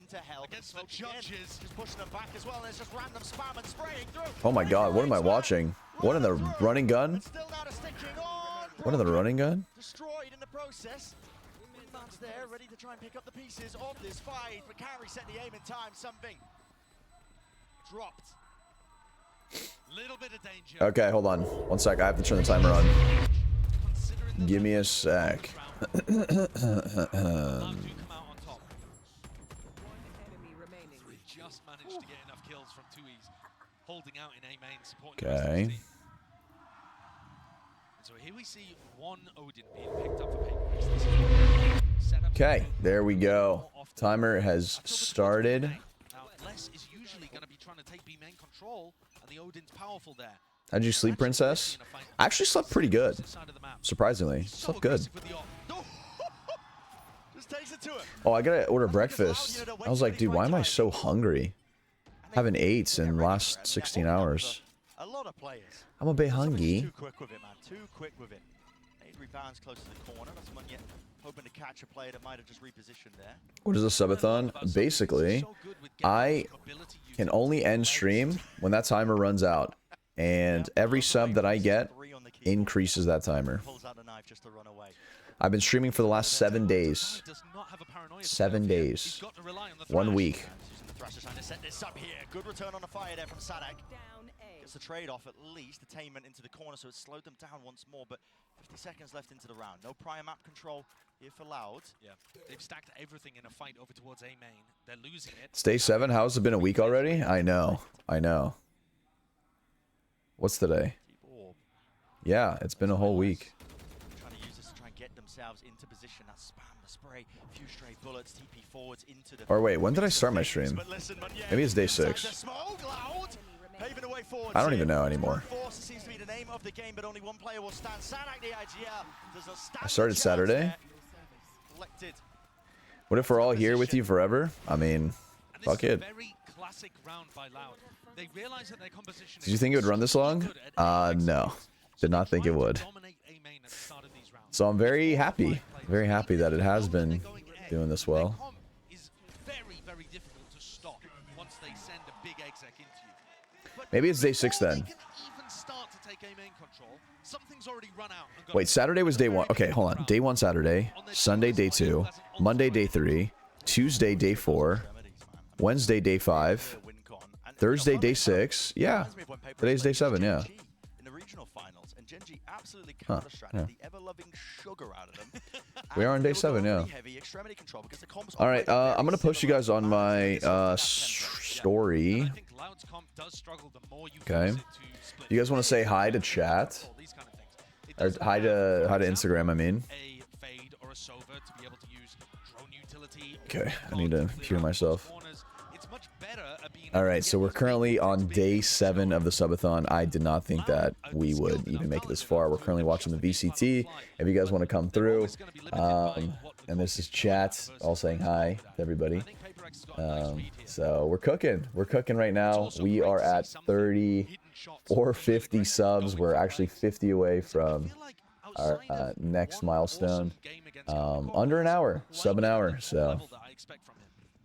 to help. Against the judges. Just pushing them back as well, and it's just random spam and spraying through. Oh my god, what am I watching? What in the running gun? What in the running gun? Destroyed in the process. Man's there, ready to try and pick up the pieces of this fight, but Carry set the aim in time. Something dropped. Little bit of danger. Okay, hold on. 1 sec. I have to turn the timer on. Give me a sec. Okay. So here we see one Odin being picked up for paper. Okay, there we go. Timer has started. Now, Les is usually going to be trying to take B main control, and the Odin's powerful there. How'd you sleep, Princess? I actually slept pretty good. Surprisingly. Slept good. Oh, I gotta order breakfast. I was like, dude, why am I so hungry? Haven't ate in the last 16 hours. I'm a bit hungry. Too quick with it, man. Too quick with it. 8 rebounds close to the corner. That's Munya hoping to catch a player that might have just repositioned there. What is a subathon? Basically, I can only end stream when that timer runs out. And every sub that I get increases that timer. I've been streaming for the last 7 days. 7 days. 1 week. Good return on the fire there from Sadak. Gets the trade off at least. Attainment into the corner, so it slowed them down once more. But 50 seconds left into the round. No prior map control here for Loud. Yeah, they've stacked everything in a fight over towards A main. They're losing it. Stay 7. How's it been a week already? I know. I know. What's today? Yeah, it's been a whole week. Trying to use this to try and get themselves into position. That spam, the spray, few stray bullets, TP forwards into the. Or wait, when did I start my stream? Maybe it's day 6. I don't even know anymore. I started Saturday. What if we're all here with you forever? I mean, fuck it. Did you think it would run this long? No. Did not think it would. So I'm very happy that it has been doing this well. Maybe it's day 6 then. Wait, Saturday was day 1. Okay, hold on. Day 1 Saturday, Sunday day 2, Monday day 3, Tuesday day 4, Wednesday day 5, Thursday day 6. Yeah, today's day 7. Yeah. Huh, yeah. We are on day 7, yeah. All right, I'm gonna post you guys on my story. Okay. You guys want to say hi to chat? Or hi to Instagram, I mean. Okay, I need to hear myself. Alright, so we're currently on day 7 of the subathon. I did not think that we would even make it this far. We're currently watching the VCT. If you guys want to come through. And this is chat, all saying hi to everybody. So we're cooking. We're cooking right now. We are at 450 subs. We're actually 50 away from our next milestone. Under an hour. Sub an hour. So.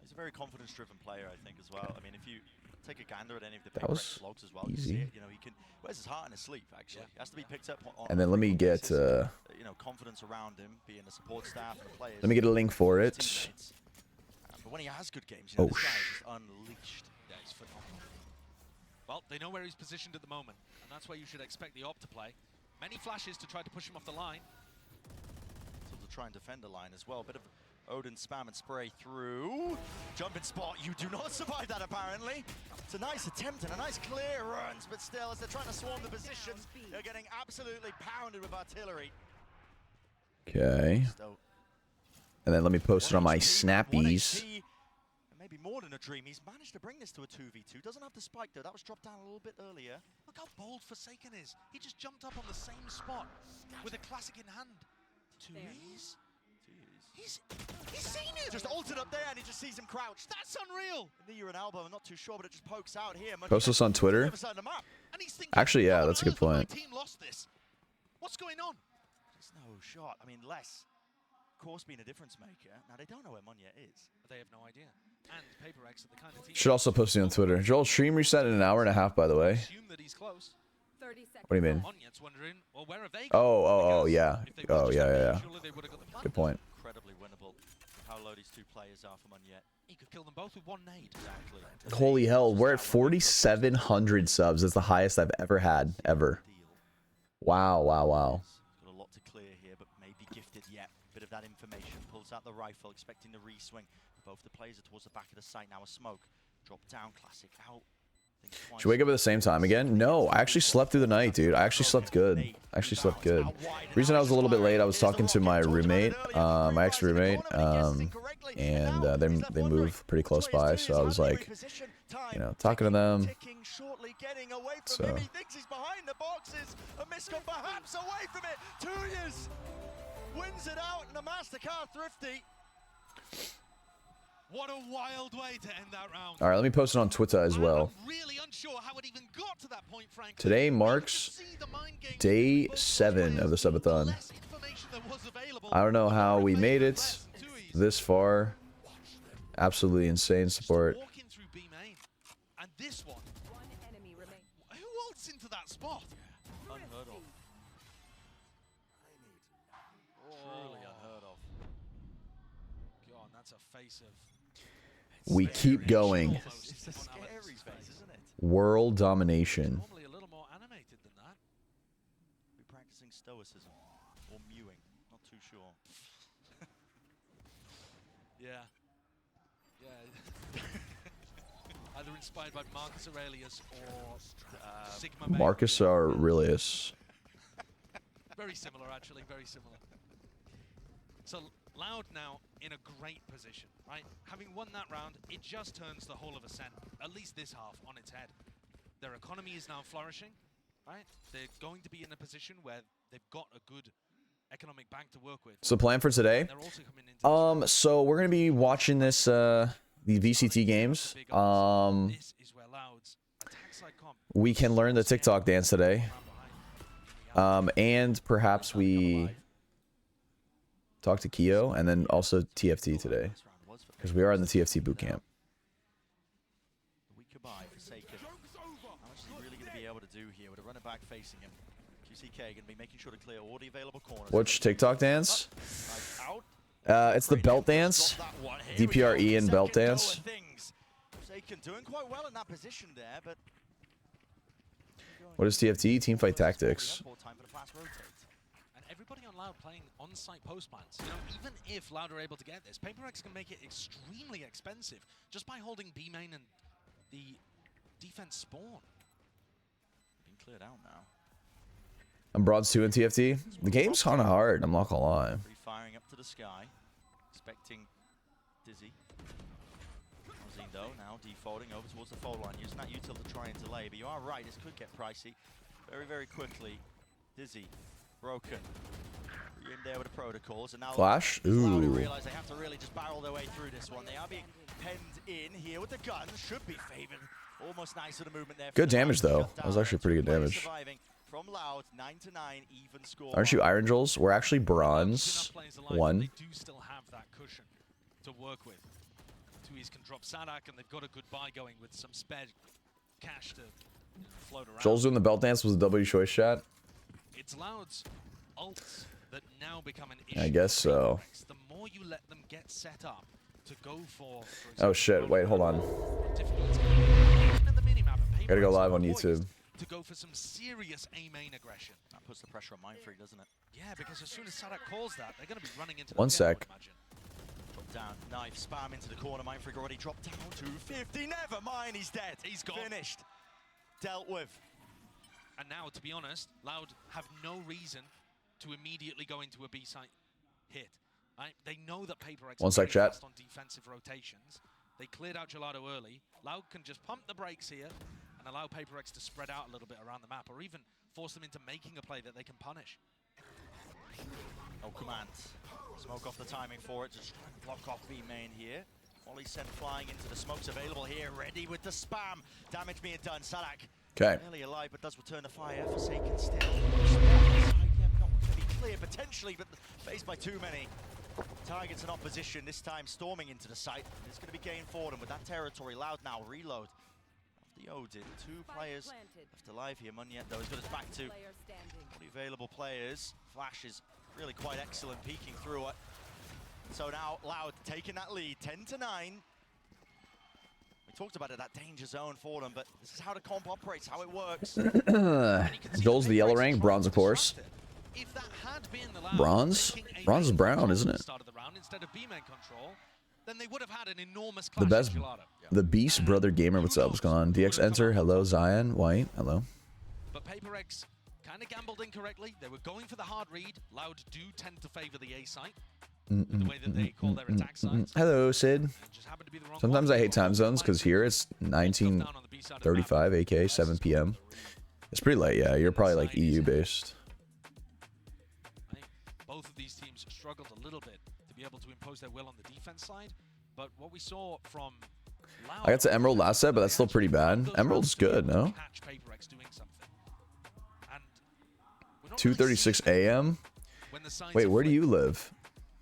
He's a very confidence-driven player, I think, as well. I mean, if you take a gander at any of the that was vlogs as well, easy. You know, he can wears his heart in his sleeve. Actually, he has to be picked up on. And then let me get you know, confidence around him, being the support staff and the players. Let me get a link for it. But when he has good games, you know, this guy is just unleashed. Yeah, he's phenomenal. Well, they know where he's positioned at the moment, and that's where you should expect the op to play. Many flashes to try to push him off the line. So to try and defend the line as well. Bit of Odin spam and spray through. Jumping spot. You do not survive that, apparently. It's a nice attempt and a nice clearance, but still, as they're trying to swarm the positions, they're getting absolutely pounded with artillery. Okay. And then let me post it on my snappies. Maybe more than a dream. He's managed to bring this to a 2v2. Doesn't have the spike, though. That was dropped down a little bit earlier. Look how bold Forsaken is. He just jumped up on the same spot with a classic in hand. 2Es? He's seen it! Just altered up there and he just sees him crouched. That's unreal! Knee or an elbow, I'm not too sure, but it just pokes out here. Post this on Twitter? Actually, yeah, that's a good point. Team lost this. What's going on? Just no shot. I mean, Les, of course, being a difference maker. Now, they don't know where Munya is. But they have no idea. And PaperX are the kind of team Should also post it on Twitter. Joel, stream reset in an hour and a half, by the way. assume that he's close. 30 seconds. What do you mean? Onyet's wondering, well, where have they Oh, gone? yeah. If they Oh, would've yeah, just yeah, done yeah. surely they would've got the plan. Good point. Incredibly winnable with how low these two players are from Onyet. He could kill them both with one nade. Exactly. Holy hell, we're at 4,700 subs. That's the highest I've ever had, ever. Wow, wow, wow. Got a lot to clear here, but maybe gifted yet. Bit of that information. Pulls out the rifle, expecting the re-swing. Both the players are towards the back of the site now. A smoke. Drop down, classic out. Should we wake up at the same time again? No, I actually slept through the night, dude. I actually slept good. I actually slept good. Reason I was a little bit late, I was talking to my roommate, my ex-roommate, and they move pretty close by, so I was like, you know, talking to them. So He thinks he's behind the boxes. A miscon perhaps away from it. 2 years wins it out in a MasterCard Thrifty. What a wild way to end that round. all right, let me post it on Twitter as well. I'm really unsure how it even got to that point, frankly. Today marks day 7 of the subathon. I don't know how we made it this far. Absolutely insane support. Walking through B main, and this one, One enemy remains. who ults into that spot? Unheard of. Truly unheard of. God, that's a face of. We keep going. It's a scary face, isn't it? World domination. Normally a little more animated than that. Be practicing stoicism or mewing. Not too sure. Yeah. Yeah. Either inspired by Marcus Aurelius or Sigma May. Marcus Aurelius. Very similar, actually. Very similar. So Loud now in a great position, right? Having won that round, it just turns the whole of Ascent, at least this half, on its head. Their economy is now flourishing, right? They're going to be in a position where they've got a good economic bank to work with. So plan for today. They're also coming into So we're gonna be watching this the VCT games. this is where Loud's attack side comp We can learn the TikTok dance today. And perhaps we talk to Keo and then also TFT today, because we are in the TFT bootcamp. The week goodbye, Forsaken. How much is he really going to be able to do here with a runner back facing him? QCK going to be making sure to clear all the available corners. Which TikTok dance? Out. It's the belt dance, DPRE and belt dance. Forsaken doing quite well in that position there, but What is TFT? Teamfight Tactics. time for the fast rotate. and everybody on Loud playing on-site post plans. You know, even if Loud are able to get this, PaperX can make it extremely expensive just by holding B main and the defense spawn. Being cleared out now. I'm Broads 2 in TFT. The game's kind of hard, I'm not gonna lie. Firing up to the sky, expecting Dizzy. Zine though now defaulting over towards the foul line, using that util to try and delay. But you are right, this could get pricey very, very quickly. Dizzy, broken. You're in there with the protocols, and now Flash? Loud Ooh. realize they have to really just barrel their way through this one. They are being penned in here with the guns, should be favored. Almost nice of the movement there. Good damage though. That was actually pretty good damage. Surviving from Loud, 9-9, even score. Aren't you Iron Jollz? We're actually Enough bronze players alive, 1. They do still have that cushion to work with. Tui's can drop Sadak, and they've got a good buy going with some spare cash to float around. Jollz doing the belt dance was a W choice chat. It's Loud's ults that now become an issue. I guess so. The more you let them get set up to go for Oh shit, wait, hold on. difficulty. Even in the minimap, Gotta go PaperX live are on poised YouTube. to go for some serious A main aggression. That puts the pressure on Mindfreak, doesn't it? Yeah, because as soon as Sadak calls that, they're going to be running into One the pit, I would sec. imagine. Drop down, knife, spam into the corner. Mindfreak already dropped down to 50. Never mind, he's dead. He's gone. Finished. Dealt with. And now, to be honest, Loud have no reason to immediately go into a B site hit. Right? They know that PaperX One are sec, very chat. fast on defensive rotations. They cleared out Gelato early. Loud can just pump the brakes here and allow PaperX to spread out a little bit around the map, or even force them into making a play that they can punish. No command. Smoke off the timing for it. Just try and block off B main here. Molly sent flying into the smokes available here. Ready with the spam. Damage being done. Sadak. Okay. Barely alive, but does return the fire. Forsaken still. Not going to be clear potentially, but faced by too many. Targets an opposition, this time storming into the site. It's going to be gained for them with that territory. Loud now, reload. The Odin, 2 players left alive here. Munyet though has got us back to 40 available players. Flash is really quite excellent, peeking through it. So now Loud taking that lead, 10-9. We talked about it, that danger zone for them, but this is how the comp operates, how it works. Jollz the yellow rank, bronze of course. If that had been the Loud Bronze? taking a Bronze is main brown, control isn't at it? the start of the round instead of B main control, then they would have had an enormous The clash best, in Gelato. the Beast Brother Gamer, what's up? What's going on? DX Enter, hello. Zion, White, hello. But PaperX kind of gambled incorrectly. They were going for the hard read. Loud do tend to favor the A site, the way that they call their attack sites. Hello, Sid. And just happened to be the wrong Sometimes one. I hate time zones because here it's 19:35 AK, 7 p.m. It's pretty late, yeah. You're probably like EU based. I think both of these teams struggled a little bit to be able to impose their will on the defense side. But what we saw from Loud, I got to Emerald last set, but that's still pretty bad. Emerald's good, no? catch PaperX doing something. And we're not 2:36 a.m. when the signs Wait, are where do flipped. you live?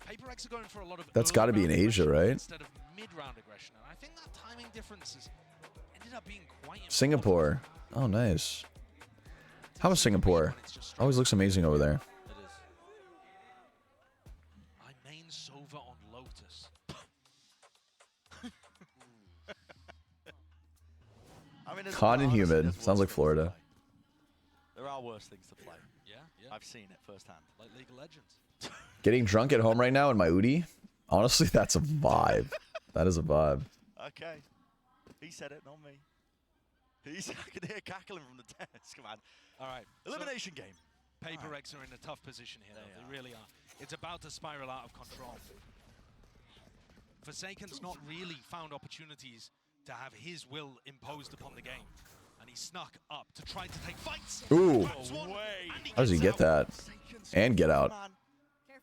PaperX are going for a lot of That's early got to be in round Asia, aggression right? Instead of mid-round aggression. And I think that timing difference has ended up being quite important. Singapore. Oh, nice. How was Singapore? Always looks amazing over there. It is. I main Sova on Lotus. I mean, Hot and honestly, humid. there's Sounds worse like things to Florida. play. There are worse things to play. Yeah, yeah. I've seen it firsthand. Like League of Legends. Getting drunk at home right now in my Udi? Honestly, that's a vibe. That is a vibe. Okay. He said it, not me. I can hear cackling from the desk, man. All right. Elimination game. PaperX are in a tough position here, though. They really are. It's about to spiral out of control. Forsaken's not really found opportunities to have his will imposed upon the game. And he snuck up to try to take fights. Ooh. Grabs one, and How does he gets get out. that? And get out.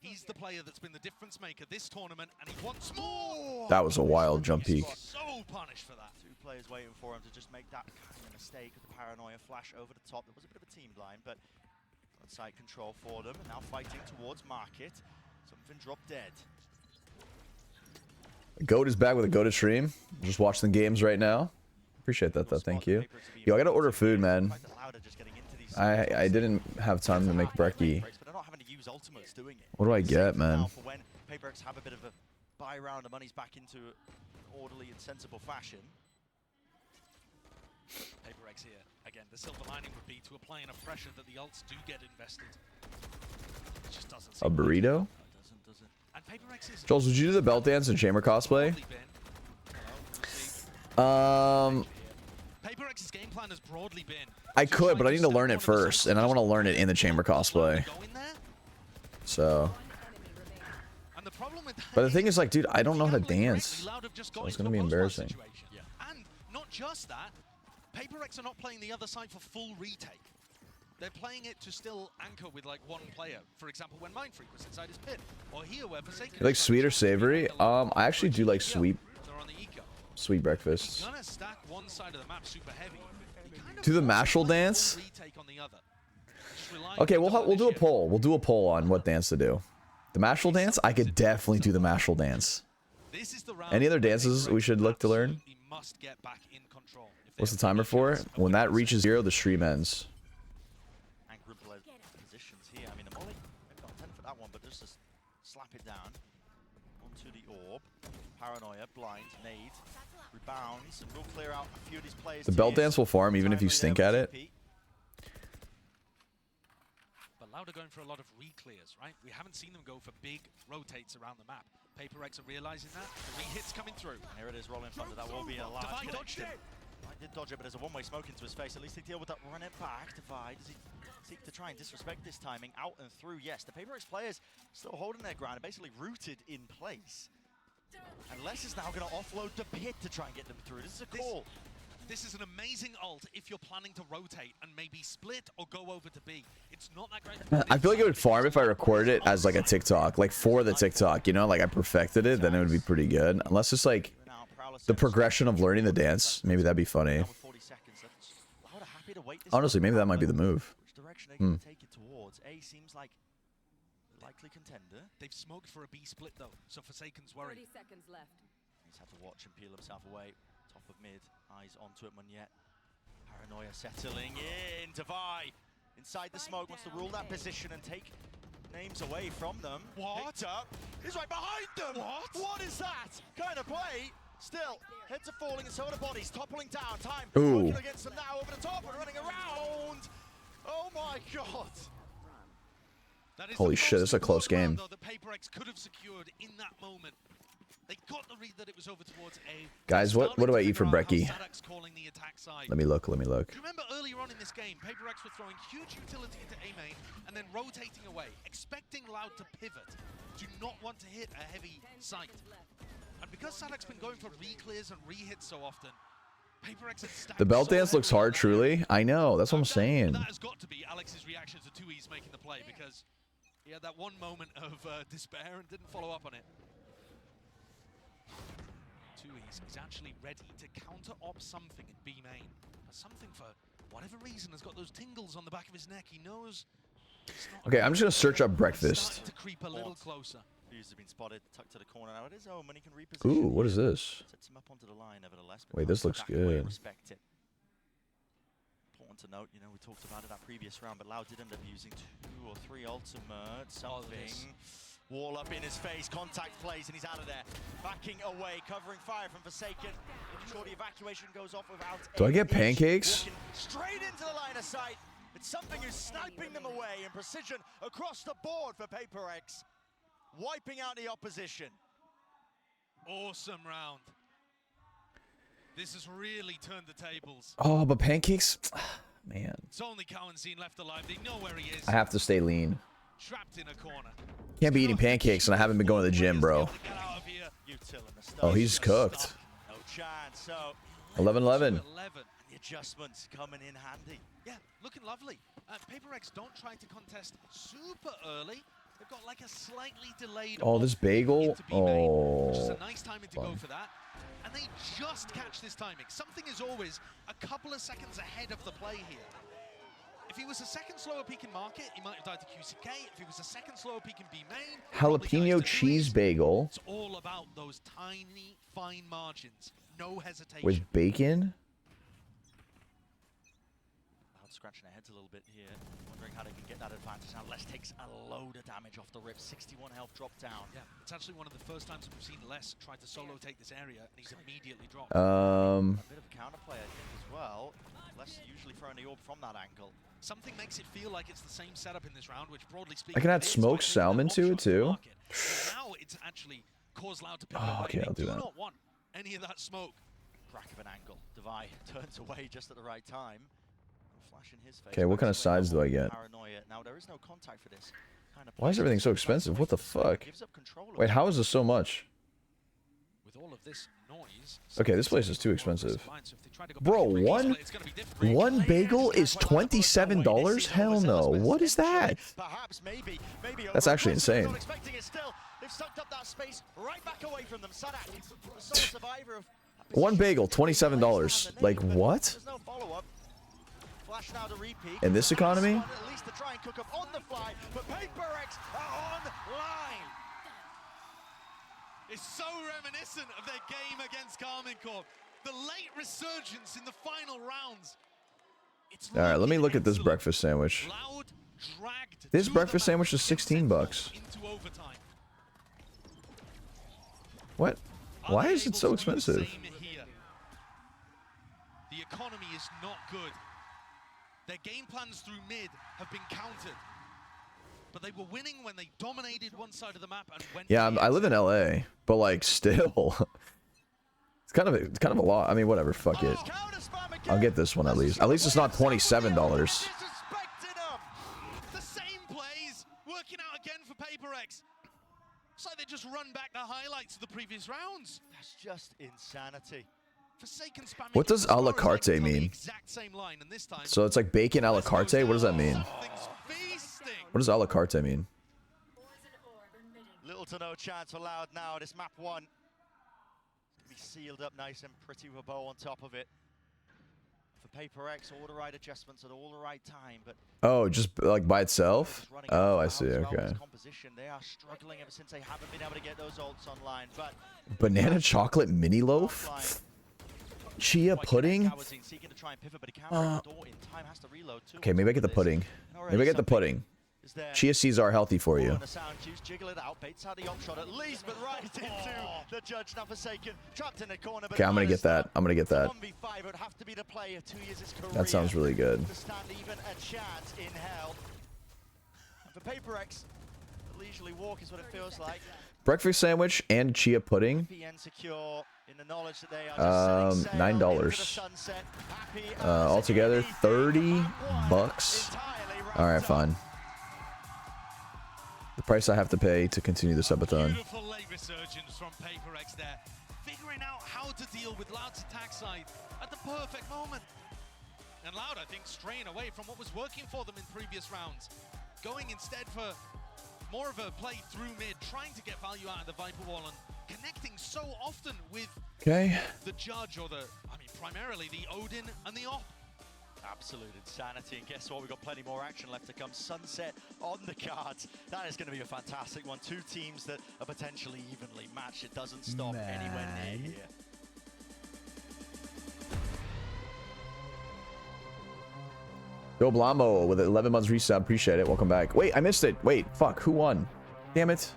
He's the player that's been the difference maker this tournament, and he wants more. That was a wild jump peek. So punished for that. 2 players waiting for him to just make that kind of mistake with the paranoia flash over the top. There was a bit of a team blind, but on site control for them. And now fighting towards market. Something dropped dead. Goat is back with a Goated stream. Just watching the games right now. Appreciate that, though. Thank you. Yo, I gotta order food, man. I didn't have time to make brekkie. What do I get, man? For when PaperX have a bit of a buy round, the money's back into orderly and sensible fashion. PaperX here. Again, the silver lining would be to apply enough pressure that the ults do get invested. It just doesn't seem A burrito? Doesn't. And PaperX is Jollz, would you do the belt dance and chamber cosplay? PaperX's game plan has broadly been. I could, but I need to learn it first, and I don't want to learn it in the chamber cosplay. Go in there, So, and the problem with that but the thing is, like, dude, I don't know how to gambling dance. correctly, Loud have just So got it's into gonna a be post-fight embarrassing. situation. And not just that, PaperX are not playing the other side for full retake. They're playing it to still anchor with like one player. For example, when Mind Freak was inside his pit, or here where Forsaken. You like sweet or savory? I actually do like sweet. They're on the eco. Sweet breakfasts. Gonna stack one side of the map super heavy. He kind of Do the wants mashal like dance? full retake on the other. Just relying Okay, on we'll do a initiative. poll. We'll do a poll on what dance to do. The mashal dance? I could definitely do the mashal dance. This is the round Any other where dances PaperX we should look to learn? absolutely must get back in control. If they What's the have timer any for? chance of When that winning reaches this. 0, the stream ends. And group-led positions here. I mean, the Molly, maybe not 10 for that one, but just to slap it down onto the orb. Paranoia, blind, nade, rebounds, and we'll clear out a few of these players. The belt dance will farm even if you stink at it. But Loud are going for a lot of re-clears, right? We haven't seen them go for big rotates around the map. PaperX are realizing that. The re-hits coming through. And here it is, rolling thunder. That will be a large Divide connection. dodged it. I did dodge it, but there's a one-way smoke into his face. At least they deal with that. Run it back. Divide. Does he seek to try and disrespect this timing? Out and through, yes. The PaperX players still holding their ground and basically rooted in place. And Les is now going to offload the pit to try and get them through. This is a call. This is an amazing ult if you're planning to rotate and maybe split or go over to B. It's not that great. I feel like it would farm if I recorded it as like a TikTok, like for the TikTok, you know, like I perfected it, then it would be pretty good. Unless it's like the progression of learning the dance, maybe that'd be funny. Honestly, maybe that might be the move. Which direction are they going to take it towards? A seems like Likely contender. They've smoked for a B split though, so Forsaken's worried. 30 seconds left. He's had to watch and peel himself away. Top of mid, eyes onto it, Munyet. Paranoia settling in. Devi inside the smoke wants to rule that position and take names away from them. What? Picked up. He's right behind them. What is that kind of play? Still, heads are falling and so are the bodies. Toppling down. Time working against them now over the top and running around. Oh my god. That is Holy the shit, this is a most close important game. round, though, that PaperX could have secured in that moment. They got the read that it was over towards A. Guys, what do I eat for brekkie? Let me look. Do you remember earlier on in this game, PaperX were throwing huge utility into A main and then rotating away, expecting Loud to pivot. Do not want to hit a heavy site. And because Sadak's been going for re-clears and re-hits so often, PaperX had stacked The belt so dance looks heavily on hard, that truly. area. I know. That's what I'm saying. That has got to be Alex's reaction to 2E's making the play, because he had that one moment of despair and didn't follow up on it. 2E's is actually ready to counter-op something in B main. But something, for whatever reason, has got those tingles on the back of his neck. He knows it's not Okay, I'm just gonna search up It's breakfast. starting to creep a little closer. Fuse has been spotted, tucked to the corner now. It is home and he can reposition. Ooh, what is this? Sets him up onto the line, nevertheless. Wait, this looks good. Respect it. Important to note, you know, we talked about it that previous round, but Loud did end up using 2 or 3 ultimate, something. Wall up in his face, contact plays, and he's out of there. Backing away, covering fire from Forsaken. Making sure the evacuation goes off without. Do I get pancakes? Walking straight into the line of sight. It's something who's sniping them away in precision across the board for PaperX. Wiping out the opposition. Awesome round. This has really turned the tables. Oh, but pancakes? Man. It's only Cowanzine left alive. They know where he is. I have to stay lean. Trapped in a corner. Can't be eating pancakes and I haven't been going to the gym, bro. Get out of here. Oh, he's cooked. No chance. So 11-11. 11. and the adjustments coming in handy. Yeah, looking lovely. PaperX don't try to contest super early. They've got like a slightly delayed. Oh, this bagel. into B main, which is Oh. a nice timing to go for that. And they just catch this timing. Something is always a couple of seconds ahead of the play here. If he was a second slower peak in market, he might have died to QCK. If he was a second slower peak in B main, Jalapeno cheese bagel it's all about those tiny, fine margins. No hesitation. with bacon. Loud scratching their heads a little bit here, wondering how they can get that advantage. Now Les takes a load of damage off the rip. 61 health drop down. Yeah, it's actually one of the first times we've seen Les try to solo take this area, and he's immediately dropped. A bit of a counterplay, I think, as well. Les usually throwing the orb from that angle. Something makes it feel like it's the same setup in this round, which broadly speaking, I can add it is, smoked but it's salmon the to it option too. on the market. But now it's actually caused Loud to pivot Oh, away. okay, They I'll do that. not want any of that smoke. Crack of an angle. Devi turns away just at the right time. Flash in his face. Okay, what kind of sides do I get? Paranoia. Now there is no contact for this kind of Why is play. everything so expensive? What the fuck? Gives up control of Wait, it. how is this so much? With all of this noise. Okay, this place is too expensive. So if they try to go Bro, back into a one- it's gonna be difficult. One bagel is $27? Hell no. What is that? Perhaps, maybe That's actually insane. Not expecting it still. They've sucked up that space right back away from them. Sadak, the sole survivor of that One position. bagel, $27. Like, what? There's no follow-up. Flash now to repeat. In this economy? At least to try and cook up on the fly, but PaperX are online. It's so reminiscent of their game against Carmine Corp. The late resurgence in the final rounds. It's All right, let me looking look at this excellent. breakfast sandwich. Loud dragged This to breakfast the sandwich is match, 16 bucks. into overtime. What? Are Why they is it able so to do the expensive? same here? The economy is not good. Their game plans through mid have been countered. But they were winning when they dominated one side of the map and went. Yeah, to the I live in other. LA, but like still, it's kind of a lot. I mean, whatever. Fuck it. I'll get this one at least. At least it's not $27. The same plays working out again for PaperX. It's like they just run back the highlights of the previous rounds. That's just insanity. Forsaken spamming What does as far a la as I carte can tell, the mean? exact same line, and this time So it's like bacon a la carte. What does that mean? something's feasting. What does a la carte mean? Little to no chance for Loud now. This map one. It's gonna be sealed up nice and pretty with a bow on top of it. For Paper X, all the right adjustments at all the right time, but Oh, just like by itself? just running Oh, out I of see. power as well with Okay. his composition. They are struggling ever since they haven't been able to get those ults online, but Banana chocolate mini loaf? offline, Chia quite pudding? connect, Howard's seeking to try and pivot, but he can't break the door in time, has to reload too Okay, on maybe I top get the of this. pudding. And already Maybe I get the something pudding. is there. Chia seeds are healthy for Oh, you. and a sound juice, jiggle it out, baits out the op shot at least, but right into the judge, now Forsaken, trapped in the corner. But Okay, I'm gonna get that. I'm gonna get that. 1v5, it would have to be the player 2 years his career. That sounds really good. To stand even a chance in hell. And for Paper X, a leisurely walk is what it feels like. Breakfast sandwich and chia pudding. Happy and secure in the knowledge that they are just setting sail $9. into the sunset. Happy as Altogether, anything. 30 Round one bucks. entirely wrapped All right, up. fine. The price I have to pay to continue the subathon. Beautiful late resurgence from Paper X there. Figuring out how to deal with Loud's attack side at the perfect moment. And Loud, I think, straying away from what was working for them in previous rounds. Going instead for more of a play through mid, trying to get value out of the Viper Wall and connecting so often with Okay. the Judge or primarily the Odin and the Op. Absolute insanity, and guess what? We've got plenty more action left to come. Sunset on the cards. That is going to be a fantastic one. Two teams that are potentially evenly matched. It doesn't stop anywhere near here. Yo, Blamo with 11 months resub. Appreciate it. Welcome back. Wait, I missed it. Wait, fuck. Who won? Damn it.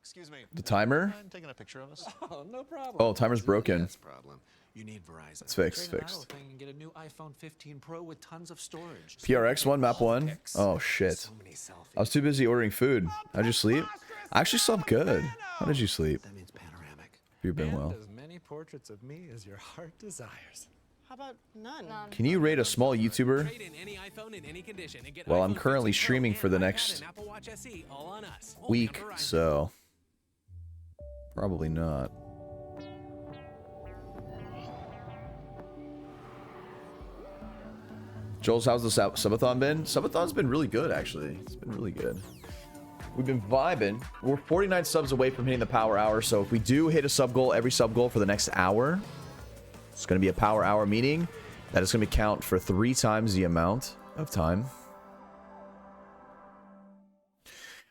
Excuse me. The timer? Mind taking a picture of us? Oh, no problem. Oh, timer's broken. Yes, problem. You need Verizon. It's fixed. Trade an Fixed. idle thing and get a new iPhone 15 Pro with tons of storage. PRX one, map one. Oh shit. So many selfies. I was too busy ordering food. How'd you sleep? I actually slept good. How did you sleep? That means panoramic. You've been And well. as many portraits of me as your heart desires. How about none? Can you rate a small YouTuber? Trade in any iPhone in any condition and get Well, I'm iPhone currently 15 Pro streaming and for the iPad next and Apple Watch SE all on us. Only on week, Verizon. so probably not. Jollz, how's the subathon been? Subathon's been really good, actually. It's been really good. We've been vibing. We're 49 subs away from hitting the power hour, so if we do hit a sub goal, every sub goal for the next hour, it's going to be a power hour, meaning that it's going to count for 3 times the amount of time.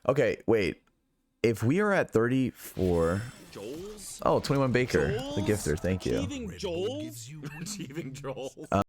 Okay, wait. If we are at 34... Jollz? Oh, 21 Baker, the Jollz? gifter. Thank you. Achieving Jollz? Achieving Jollz.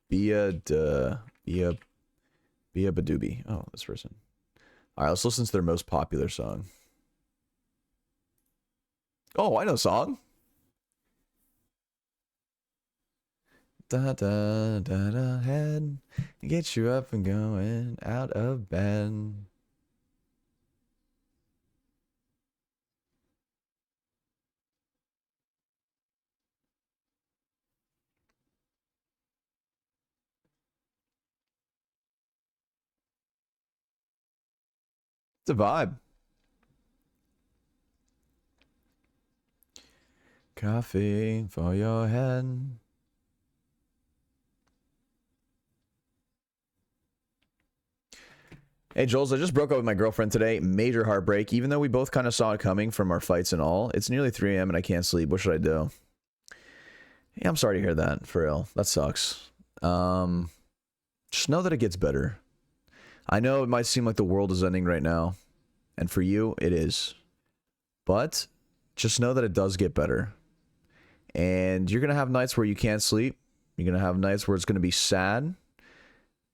Bia Badoobie. Oh, this person. All right, let's listen to their most popular song. Oh, I know the song. Da da da da head, get you up and going out of bed. It's a vibe. Coffee for your head. Hey, Jollz, I just broke up with my girlfriend today. Major heartbreak. Even though we both kind of saw it coming from our fights and all. It's nearly 3 a.m. and I can't sleep. What should I do? Yeah, I'm sorry to hear that. For real. That sucks. Just know that it gets better. I know it might seem like the world is ending right now. And for you, it is. But just know that it does get better. And you're going to have nights where you can't sleep. You're going to have nights where it's going to be sad. You're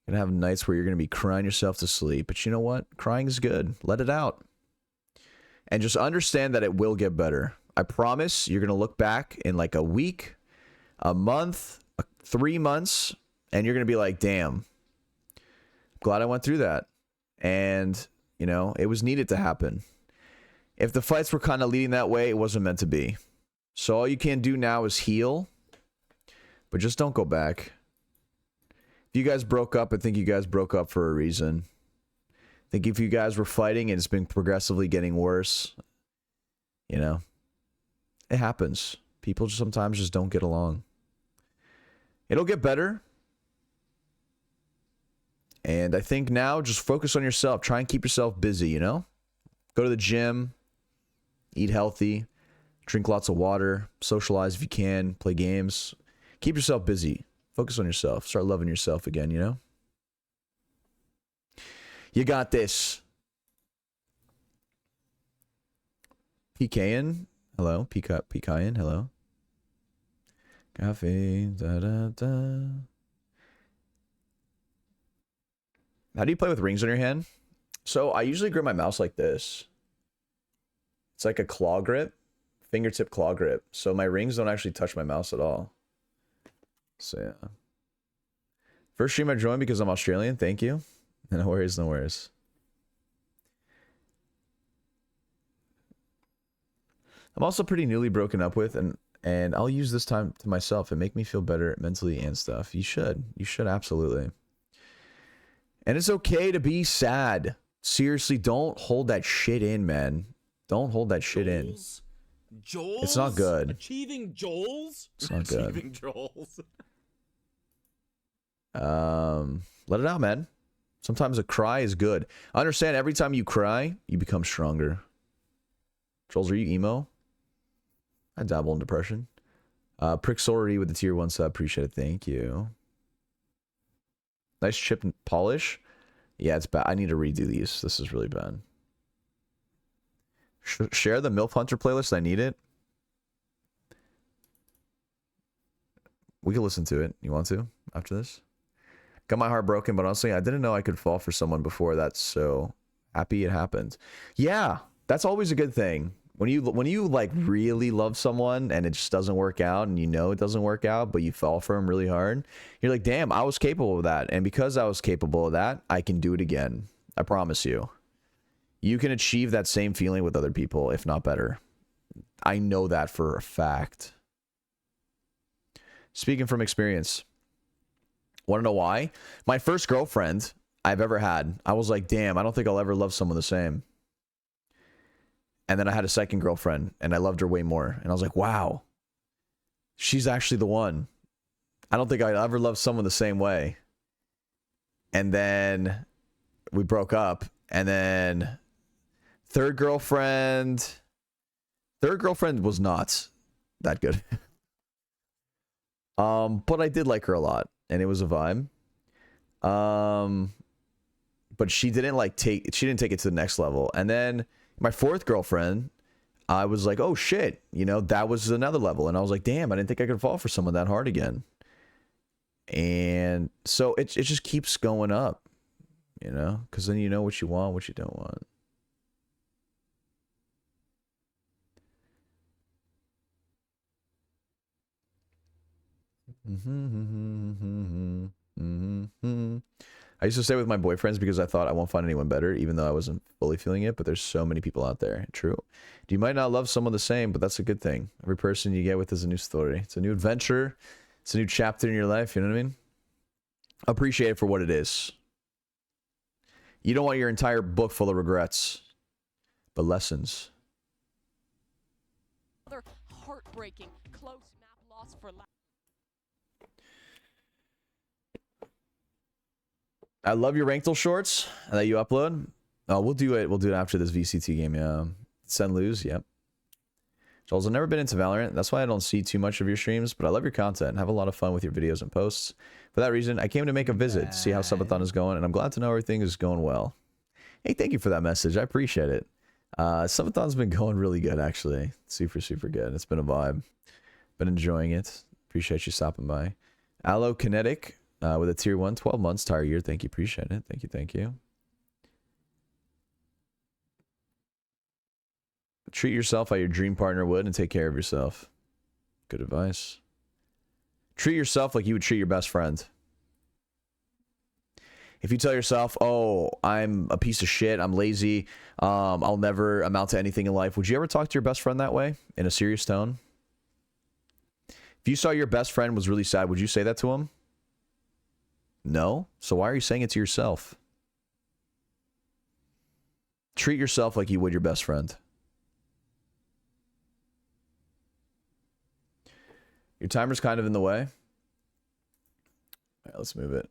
going to have nights where you're going to be crying yourself to sleep. But you know what? Crying is good. Let it out. And just understand that it will get better. I promise you're going to look back in like a week, a month, 3 months, and you're going to be like, damn, glad I went through that. And, you know, it was needed to happen. If the fights were kind of leading that way, it wasn't meant to be. So all you can do now is heal. But just don't go back. If you guys broke up, I think you guys broke up for a reason. I think if you guys were fighting and it's been progressively getting worse, you know, it happens. People just sometimes just don't get along. It'll get better. And I think now just focus on yourself. Try and keep yourself busy, you know? Go to the gym. Eat healthy. Drink lots of water. Socialize if you can. Play games. Keep yourself busy. Focus on yourself. Start loving yourself again, you know? You got this. PKing. Hello. PKing. Hello. Coffee. Da, da, da. How do you play with rings on your hand? So I usually grip my mouse like this. It's like a claw grip. Fingertip claw grip. So my rings don't actually touch my mouse at all. So yeah. First stream I joined because I'm Australian. Thank you. No worries, no worries. I'm also pretty newly broken up with, and I'll use this time to myself and make me feel better mentally and stuff. You should. You should absolutely. And it's okay to be sad. Seriously, don't hold that shit in, man. Don't hold that shit in. Jollz? It's not good. Achieving Jollz? It's not good. Achieving Jollz. Let it out, man. Sometimes a cry is good. Understand, every time you cry, you become stronger. Jollz, are you emo? I dabble in depression. Prixority with the tier 1 sub. Appreciate it. Thank you. Nice chip and polish. Yeah, it's bad. I need to redo these. This is really bad. Share the MILF Hunter playlist. I need it. We can listen to it. You want to? After this? Got my heart broken, but honestly, I didn't know I could fall for someone before that, so happy it happened. Yeah, that's always a good thing. When you like really love someone and it just doesn't work out, and you know it doesn't work out, but you fall for them really hard, you're like, damn, I was capable of that. And because I was capable of that, I can do it again. I promise you. You can achieve that same feeling with other people, if not better. I know that for a fact. Speaking from experience. Want to know why? My first girlfriend I've ever had, I was like, damn, I don't think I'll ever love someone the same. And then I had a second girlfriend, and I loved her way more. And I was like, wow, she's actually the one. I don't think I'd ever love someone the same way. And then we broke up. And then third girlfriend was not that good. But I did like her a lot, and it was a vibe. But she didn't take it to the next level. And then my fourth girlfriend, I was like, oh shit, you know, that was another level. And I was like, damn, I didn't think I could fall for someone that hard again. And so it just keeps going up, you know, because then you know what you want, what you don't want. I used to stay with my boyfriends because I thought I won't find anyone better, even though I wasn't fully feeling it, but there's so many people out there. True. You might not love someone the same, but that's a good thing. Every person you get with is a new story. It's a new adventure. It's a new chapter in your life, you know what I mean? Appreciate it for what it is. You don't want your entire book full of regrets, but lessons. Another heartbreaking close map loss for life. I love your Ranked shorts that you upload. Oh, we'll do it. We'll do it after this VCT game. Yeah, send lose. Yep. Jollz, I've never been into Valorant. That's why I don't see too much of your streams, but I love your content and have a lot of fun with your videos and posts. For that reason, I came to make a visit to see how Subathon is going, and I'm glad to know everything is going well. Hey, thank you for that message. I appreciate it. Subathon's been going really good, actually. Super, super good. It's been a vibe. Been enjoying it. Appreciate you stopping by. Allo Kinetic with a tier 1, 12 months, entire year. Thank you. Appreciate it. Thank you. Thank you. Treat yourself how your dream partner would and take care of yourself. Good advice. Treat yourself like you would treat your best friend. If you tell yourself, oh, I'm a piece of shit, I'm lazy, I'll never amount to anything in life, would you ever talk to your best friend that way in a serious tone? If you saw your best friend was really sad, would you say that to him? No? So why are you saying it to yourself? Treat yourself like you would your best friend. Your timer's kind of in the way. All right, let's move it.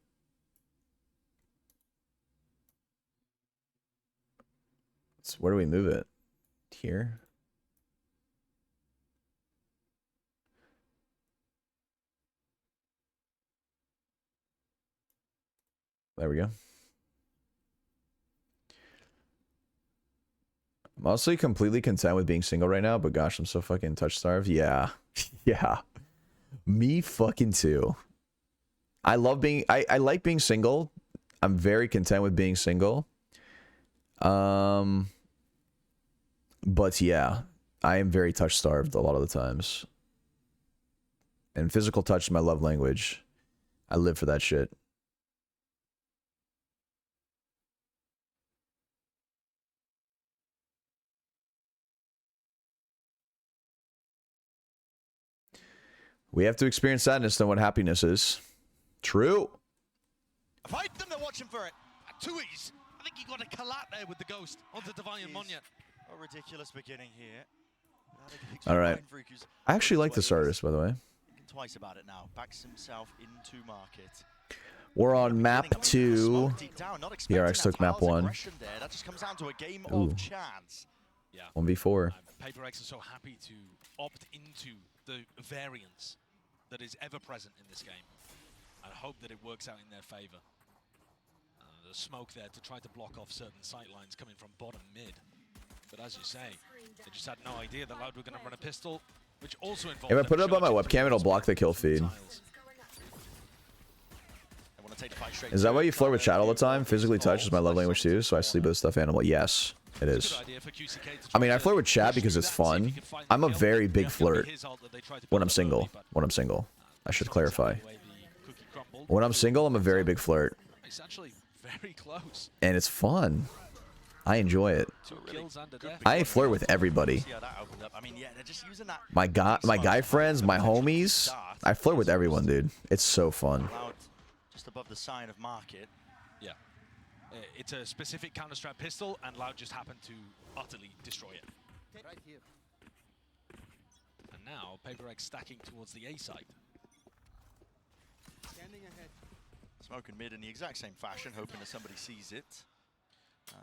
So where do we move it? Here? There we go. I'm honestly completely content with being single right now, but gosh, I'm so fucking touch starved. Yeah. Yeah. Me fucking too. I love being I like being single. I'm very content with being single. But yeah, I am very touch starved a lot of the times. And physical touch is my love language. I live for that shit. We have to experience sadness to know what happiness is. True. Fight them, they're watching for it. Too easy. I think he got a collat there with the ghost onto Divine and Munya. A ridiculous beginning here. All right. I actually like this artist, by the way. Thinking twice about it now. Backs himself into market. We're on map 2. PRX took map 1. That just comes down to a game of chance. Yeah. 1v4. Paper X is so happy to opt into the variance that is ever present in this game. I hope that it works out in their favor. The smoke there to try to block off certain sight lines coming from bottom mid. But as you say, they just had no idea that Loud were going to run a pistol, which also involved... If I put it up on my webcam, it'll block the kill feed. Is that why you flirt with chat all the time? Physically touch is my love language too, so I sleep with a stuffed animal. Yes, it is. I mean, I flirt with chat because it's fun. I'm a very big flirt when I'm single. I should clarify. When I'm single, I'm a very big flirt. It's actually very close. And it's fun. I enjoy it. I flirt with everybody. My guy friends, my homies. I flirt with everyone, dude. It's so fun. Just above the sign of market. Yeah. It's a specific counter-strap pistol, and Loud just happened to utterly destroy it. Right here. And now, Paper X stacking towards the A site. Standing ahead. Smoking mid in the exact same fashion, hoping that somebody sees it.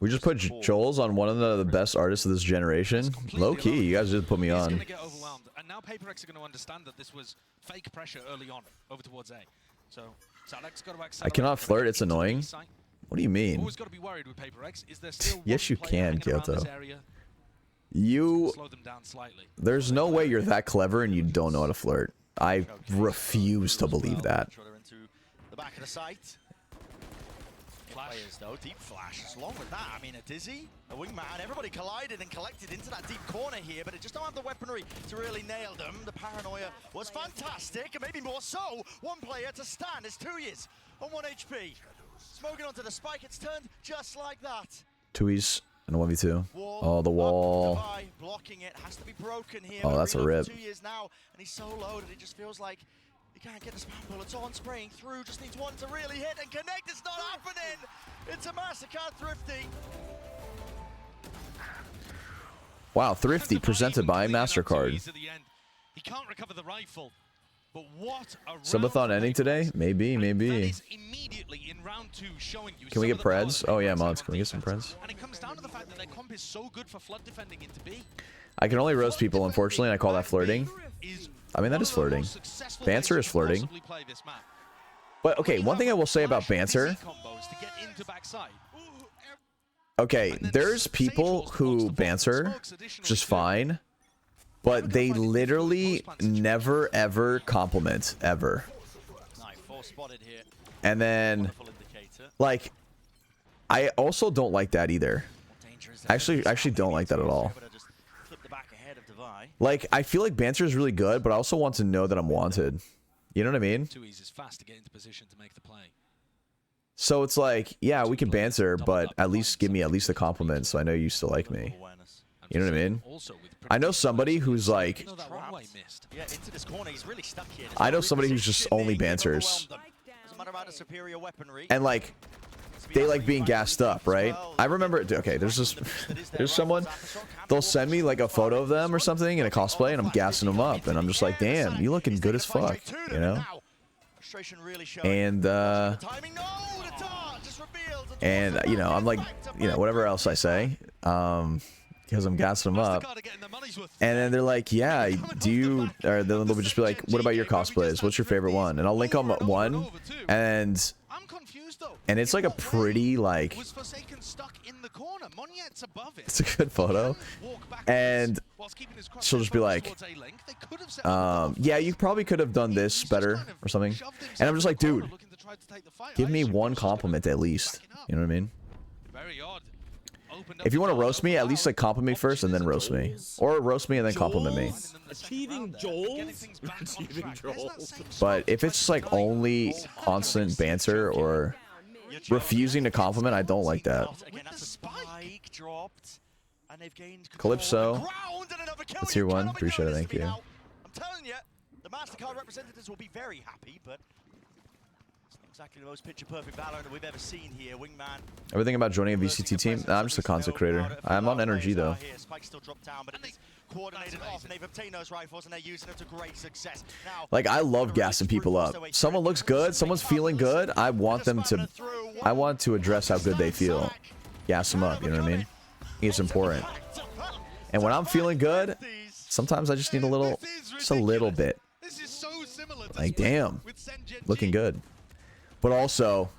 We just put Jollz on one of the best artists of this generation. Low key, you guys just put me on. He's going to get overwhelmed. And now Paper X are going to understand that this was fake pressure early on, over towards A. So, Alex got to accelerate. I cannot flirt, it's annoying. What do you mean? Always got to be worried with Paper X. Is there still yes, you can, Kyoto. You... Slow them down slightly. There's no way you're that clever and you don't know how to flirt. I refuse to believe that. The back of the site. Players though, deep flash. Along with that, I mean, a Dizzy, a wingman, everybody collided and collected into that deep corner here, but it just don't have the weaponry to really nail them. The paranoia was fantastic, and maybe more so. One player to stand. It's 2 years on 1 HP. Smoking onto the spike, it's turned just like that. 2-e's and a 1v2. Oh, the wall. Blocking it has to be broken here. Oh, that's a rip. 2 years now, and he's so low that it just feels like He can't get the spam bullets on, spraying through, just needs one to really hit and connect. It's not happening. It's a MasterCard Thrifty. Wow, Thrifty presented by MasterCard. He can't recover the rifle. But what a Subathon ending today? Maybe, maybe. Can we get Preds? Oh yeah, mods. Can we get some Preds? And it comes down to the fact that their comp is so good for flood defending into B. I can only roast people, unfortunately, and I call that flirting. I mean, that is flirting. Banter is flirting. But okay, one thing I will say about banter. Okay, there's people who banter just fine, but they literally never ever compliment ever. And then, like, I also don't like that either. I actually don't like that at all. Like, I feel like banter is really good, but I also want to know that I'm wanted. You know what I mean? So it's like, yeah, we can banter, but at least give me at least a compliment so I know you still like me. You know what I mean? I know somebody who's like... I know somebody who's just only banters. And like... They like being gassed up, right? I remember, okay, there's someone, they'll send me like a photo of them or something in a cosplay and I'm gassing them up and I'm just like, damn, you looking good as fuck, you know? And, you know, I'm like, you know, whatever else I say, because I'm gassing them up. And then they're like, yeah, do you, or they'll just be like, what about your cosplays? What's your favorite one? And I'll link them one and it's like a pretty, like, it's a good photo, and she'll just be like, yeah, you probably could have done this better or something, and I'm just like, dude, give me one compliment at least, you know what I mean? If you want to roast me, at least like compliment me first and then roast me, or roast me and then compliment me. Achieving Jollz. Achieving Jollz. But if it's like only constant banter or refusing to compliment, I don't like that. Calypso, that's your one. Appreciate it, thank you. I'm telling you, the MasterCard representatives will be very happy, but it's not exactly the most picture-perfect Valorant that we've ever seen here. Wingman. Everything about joining a VCT team? Nah, I'm just a content creator. I'm on energy though. Like, I love gassing people up. Someone looks good, someone's feeling good, I want to address how good they feel. Gas them up, you know what I mean? It's important. And when I'm feeling good, sometimes I just need a little, just a little bit. Like, damn, looking good. But also,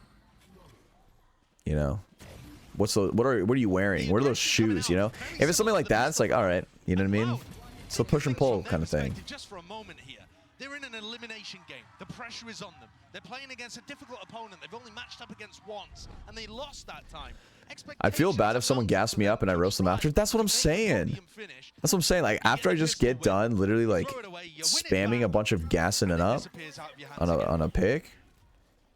you know, what are you wearing? What are those shoes, you know? If it's something like that, it's like, all right, you know what I mean? It's a push and pull kind of thing. Just for a moment here, they're in an elimination game. The pressure is on them. They're playing against a difficult opponent. They've only matched up against once, and they lost that time. I feel bad if someone gassed me up and I roast them after. That's what I'm saying. That's what I'm saying. Like, after I just get done literally like spamming a bunch of gassing it up on a pick,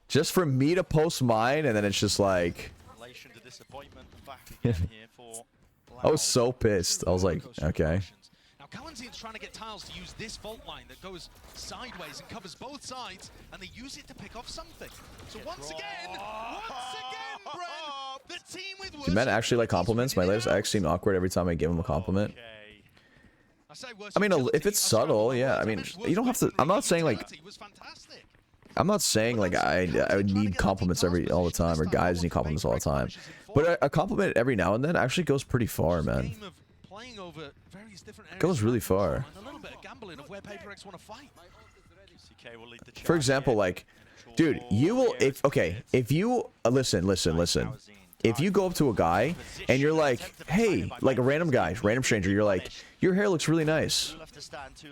just for me to post mine, and then it's just like, I was so pissed. I was like, okay. Now Cowan's trying to get Tiles to use this vault line that goes sideways and covers both sides, and they use it to pick off something. So once again, Brent, the team with Do men actually like compliments? My latest ex seem awkward every time I give him a compliment. I mean, if it's subtle, yeah. I mean, you don't have to. I'm not saying like I would need compliments all the time, or guys need compliments all the time. But a compliment every now and then actually goes pretty far, man. It goes really far. For example, like, dude, you will, if you, listen. If you go up to a guy and you're like, hey, like a random guy, random stranger, you're like, your hair looks really nice.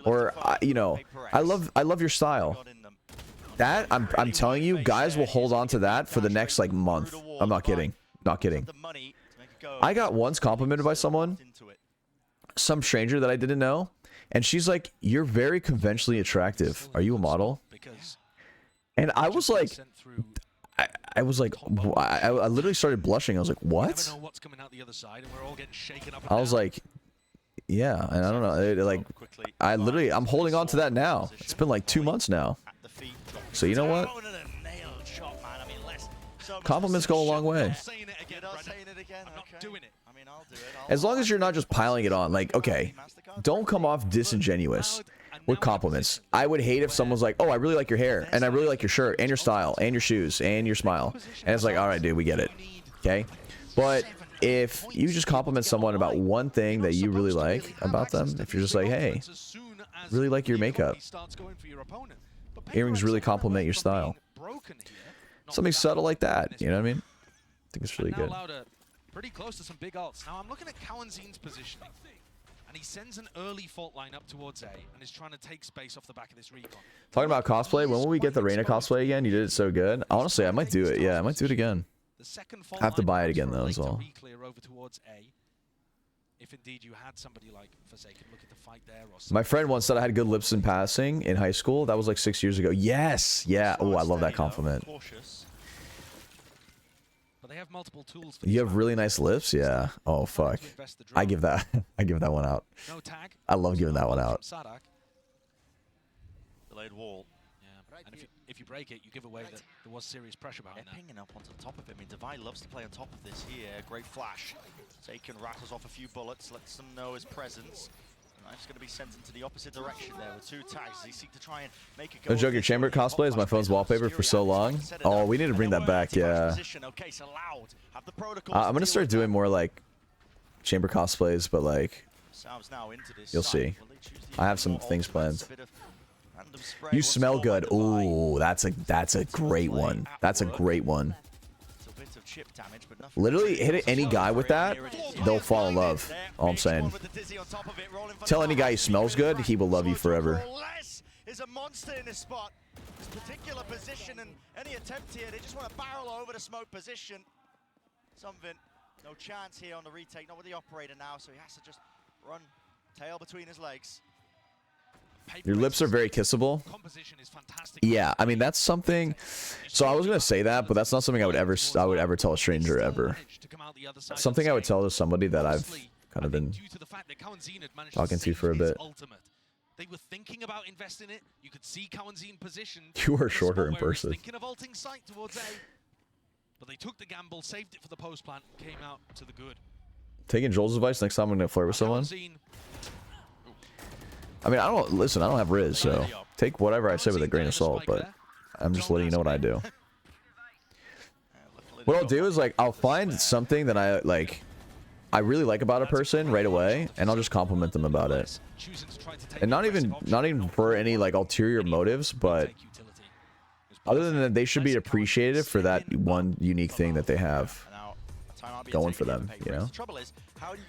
Or, you know, I love your style. That, I'm telling you, guys will hold on to that for the next, like, month. I'm not kidding. Not kidding. I got once complimented by someone, some stranger that I didn't know, and she's like, you're very conventionally attractive. Are you a model? And I was like, I was like, I literally started blushing. I was like, what? I was like, yeah, and I don't know, like, I'm holding on to that now. It's been like 2 months now. So you know what? Oh, and a nailed shot, man. I mean, Compliments go a long way. Saying it again, Brendan. I'm not doing it. I mean, I'll do it. As long as you're not just piling it on. Like, okay, don't come off disingenuous with compliments. I would hate if someone's like, oh, I really like your hair, and I really like your shirt, and your style, and your shoes, and your smile. And it's like, all right, dude, we get it. Okay? But if you just compliment someone about one thing that you really like about them, if you're just like, hey, really like your makeup, earrings really complement your style. Something subtle like that, you know what I mean? I think it's really good. Pretty close to some big ults. Now I'm looking at Cowanzin's positioning, and he sends an early fault line up towards A, and is trying to take space off the back of this recon. Talking about cosplay, when will we get the Reyna cosplay again? You did it so good. Honestly, I might do it. Yeah, I might do it again. I have to buy it again though, as well. Over towards A. If indeed you had somebody like Forsaken looking to fight there, or my friend once said I had good lips in passing in high school. That was like 6 years ago. Yes, yeah. Oh, I love that compliment. But they have multiple tools. You have really nice lips. Yeah. Oh fuck. I give that. I give that one out. No tag. I love giving that one out. Delayed wall. Yeah. And if you break it, you give away that there was serious pressure behind that. Pinging up onto the top of it. I mean, Divide loves to play on top of this here. Great flash. Taken, rattles off a few bullets, lets them know his presence. Knife's going to be sent into the opposite direction there with 2 tags. They seek to try and make it go. No joke, your chamber cosplay is my phone's wallpaper for so long. Oh, we need to bring that back, yeah. I'm gonna start doing more like chamber cosplays, but like, you'll see. I have some things planned. You smell good. Ooh, that's a great one. That's a great one. Literally hit any guy with that, they'll fall in love. All I'm saying. Tell any guy he smells good, he will love you forever. Is a monster in this spot. This particular position, and any attempt here, they just want to barrel over the smoke position. Something, no chance here on the retake, not with the operator now, so he has to just run tail between his legs. Your lips are very kissable. Yeah, I mean that's something. So I was gonna say that, but that's not something I would ever tell a stranger ever. Something I would tell to somebody that I've kind of been talking to for a bit. They were thinking about investing it. You could see Cowanzin positioned. You are shorter in person. Thinking of ulting sight towards A, but they took the gamble, saved it for the post plant, came out to the good. Taking Joll's advice next time I'm gonna flirt with someone. I mean, I don't have Riz, so take whatever I say with a grain of salt, but I'm just letting you know what I do. What I'll do is, like, I'll find something that I really like about a person right away, and I'll just compliment them about it. And not even for any, like, ulterior motives, but other than that, they should be appreciated for that one unique thing that they have going for them, you know?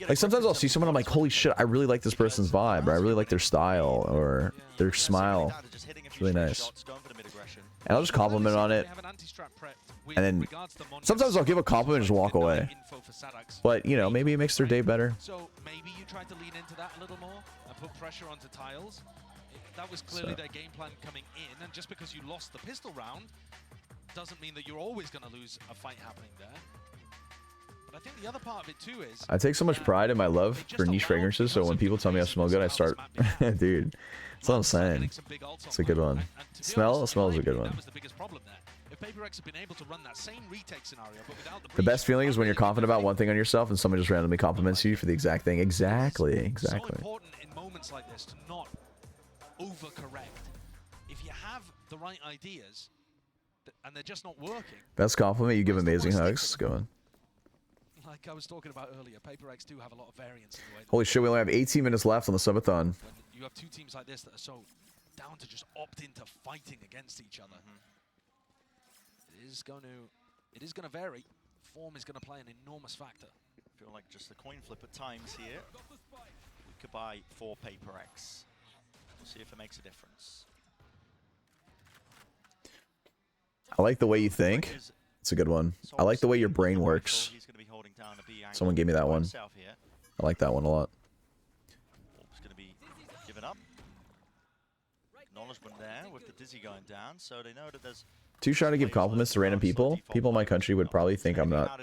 Like sometimes I'll see someone, I'm like, holy shit, I really like this person's vibe, or I really like their style, or their smile. It's really nice. And I'll just compliment on it. And then sometimes I'll give a compliment and just walk away. But, you know, maybe it makes their day better. So maybe you try to lean into that a little more and put pressure onto Tiles. That was clearly their game plan coming in, and just because you lost the pistol round doesn't mean that you're always going to lose a fight happening there. I think the other part of it too is I take so much pride in my love for niche fragrances, so when people tell me I smell good, I start dude, that's what I'm saying. It's a good one. Smell is a good one. The best feeling is when you're confident about one thing on yourself and someone just randomly compliments you for the exact thing. Exactly. So important in moments like this to not overcorrect. If you have the right ideas and they're just not working. Best compliment, you give amazing hugs. Go on. Like I was talking about earlier, Paper X do have a lot of variance in the way. Holy shit, we only have 18 minutes left on the subathon. When you have two teams like this that are so down to just opt into fighting against each other. It is going to vary. Form is going to play an enormous factor. I feel like just a coin flip at times here. We could buy 4 Paper X. We'll see if it makes a difference. I like the way you think. It's a good one. I like the way your brain works. Someone gave me that one. I like that one a lot. It's going to be given up. Acknowledgement there with the Dizzy going down, so they know that there's Too shy to give compliments to random people. People in my country would probably think I'm not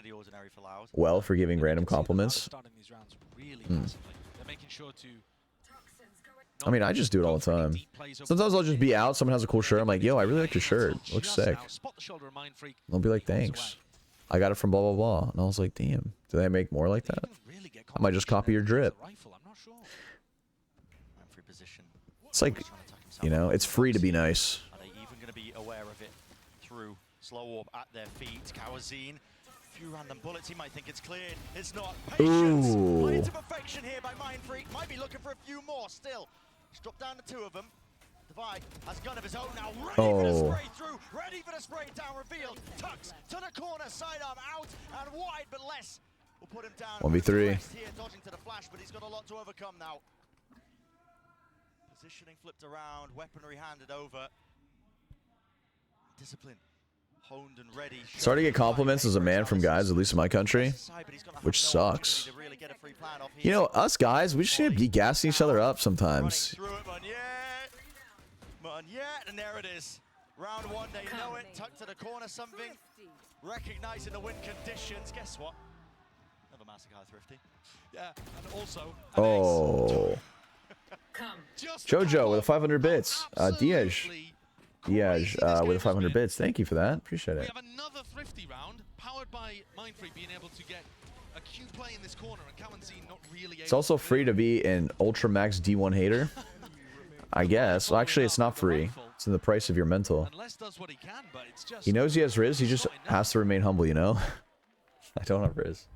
well for giving random compliments. I mean, I just do it all the time. Sometimes I'll just be out, someone has a cool shirt, I'm like, yo, I really like your shirt. It looks sick. They'll be like, thanks. I got it from blah, blah, blah. And I was like, damn, do they make more like that? I might just copy your drip. It's like, you know, it's free to be nice. Are they even going to be aware of it through slow warp at their feet? Kawazine, few random bullets, he might think it's cleared. It's not. Patience. Played to perfection here by Mindfreak. Might be looking for a few more still. He's dropped down to 2 of them. Divide has a gun of his own now. Ready for the spray through. Ready for the spray down. Revealed. Tucks to the corner. Sidearm out and wide, but less. We'll put him down. 1v3. Here, dodging to the flash, but he's got a lot to overcome now. Positioning flipped around. Weaponry handed over. Discipline. Honed and ready. Starting to get compliments as a man from guys, at least in my country, which sucks. You know, us guys, we just need to be gassing each other up sometimes. And there it is. Round 1, they know it. Tucked to the corner, something. Recognizing the win conditions. Guess what? Another Massacre Thrifty. Yeah, and also. Oh. Jojo with a 500 bits. Diaz with a 500 bits. Thank you for that. Appreciate it. We have another Thrifty round, powered by Mindfreak being able to get a Q play in this corner, and Kawazine not really able. It's also free to be an Ultra Max D1 hater. I guess. Well, actually, it's not free. It's in the price of your mental. He knows he has Riz. He just has to remain humble, you know? I don't have Riz.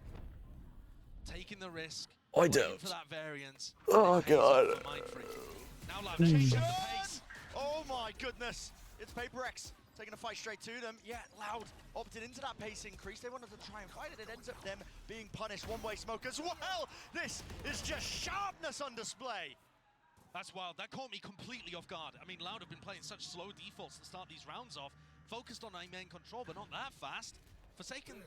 Taking the risk. Oh, I don't. For that variance. Oh, God. Oh, my goodness. It's Paper X taking a fight straight to them. Yeah, Loud opted into that pace increase. They wanted to try and fight it. It ends up them being punished. One-way smoke as well. This is just sharpness on display. That's wild. That caught me completely off guard. I mean, Loud have been playing such slow defaults to start these rounds off. Focused on main control, but not that fast. Forsaken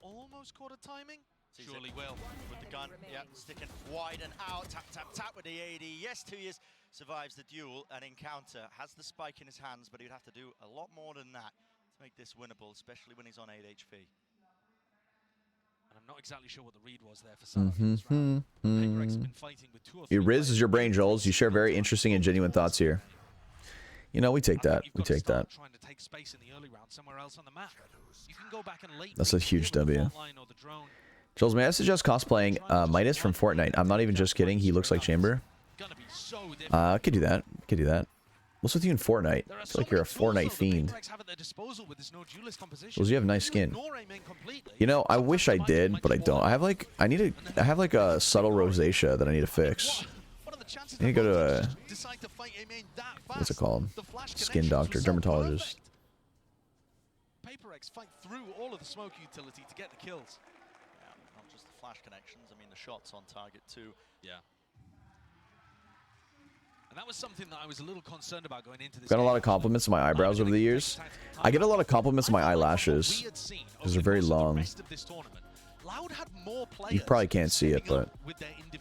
almost caught a timing. Surely will. With the gun, yeah, sticking wide and out. Tap, tap, tap with the AD. Yes, 2 years survives the duel and encounter. Has the spike in his hands, but he'd have to do a lot more than that to make this winnable, especially when he's on 8 HP. And I'm not exactly sure what the read was there for Salah. Your Riz is your brain, Jollz. You share very interesting and genuine thoughts here. You know, we take that. We take that. That's a huge W. Jollz, may I suggest cosplaying Midas from Fortnite? I'm not even just kidding. He looks like Chamber. I could do that. Could do that. What's with you in Fortnite? I feel like you're a Fortnite fiend. Jollz, you have nice skin. You know, I wish I did, but I don't. I have like a subtle rosacea that I need to fix. I need to go to a, what's it called? Skin doctor, dermatologist. Paper X fight through all of the smoke utility to get the kills. Yeah, not just the flash connections. I mean, the shots on target too. Yeah. And that was something that I was a little concerned about going into this. Got a lot of compliments on my eyebrows over the years. I get a lot of compliments on my eyelashes because they're very long. You probably can't see it, but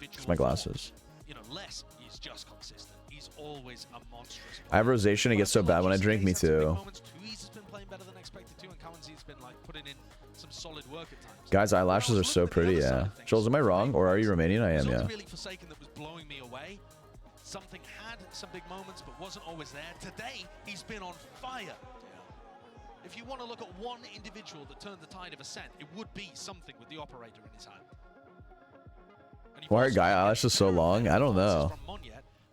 it's my glasses. You know, Les is just consistent. He's always a monstrous. I have rosacea and it gets so bad when I drink. Me too. Guys, eyelashes are so pretty. Yeah. Jollz, am I wrong, or are you Romanian? I am. Yeah. Something had some big moments, but wasn't always there. Today, he's been on fire. If you want to look at one individual that turned the tide of ascent, it would be something with the operator in his hand. Why are guy eyelashes so long? I don't know.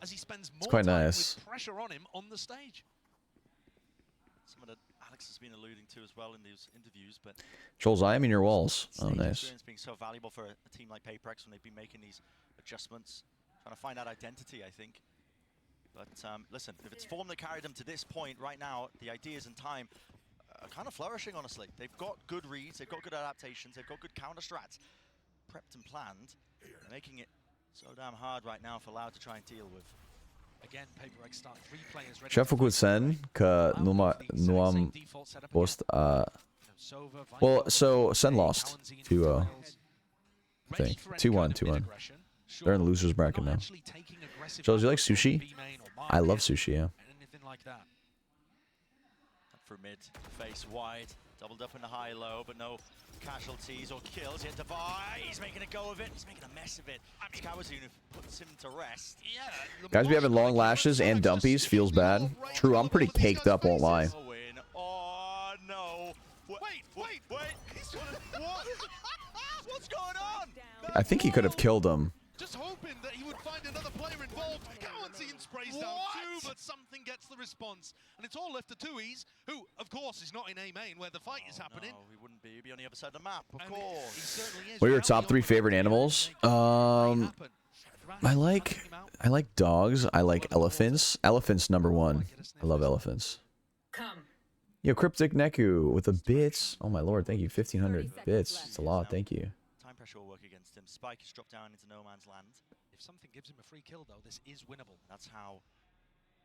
It's quite nice. Pressure on him on the stage. Something that Alex has been alluding to as well in these interviews, but Jollz, I am in your walls. Oh, nice. Experience being so valuable for a team like Paper X when they've been making these adjustments, trying to find that identity, I think. But listen, if it's form that carried them to this point right now, the ideas and time are kind of flourishing, honestly. They've got good reads, they've got good adaptations, they've got good counter strats, prepped and planned, making it so damn hard right now for Loud to try and deal with. Again, Paper X start 3 players ready. Ce a făcut Sen că nu am post well, so Sen lost 2-0. I think 2-1, 2-1. They're in the losers bracket now. Jollz, you like sushi? I love sushi, yeah. For mid, face wide, Doubled up in the high-low, but no casualties or kills. Hit Divide. He's making a go of it. He's making a mess of it. Kawazuna puts him to rest. Guys be having long lashes and dumpies feels bad. True, I'm pretty caked up, won't lie. Oh no! Wait! What? What's going on? I think he could have killed him. Just hoping that he would find another player involved. Guaranteeing sprays down two, but something gets the response. And it's all left to Tui's, who, of course, is not in A main where the fight is happening. No, he wouldn't be. He'd be on the other side of the map, of He course. certainly is. What are your Right top out 3 the favorite open, animals? I like dogs. I like elephants. Elephants #1. I love elephants. Yo, Cryptic Neku with the bits. Oh my lord, thank you. 1,500 bits. It's a lot. Thank you. Time pressure will work against him. Spike has dropped down into no man's land. If something gives him a free kill, though, this is winnable. That's how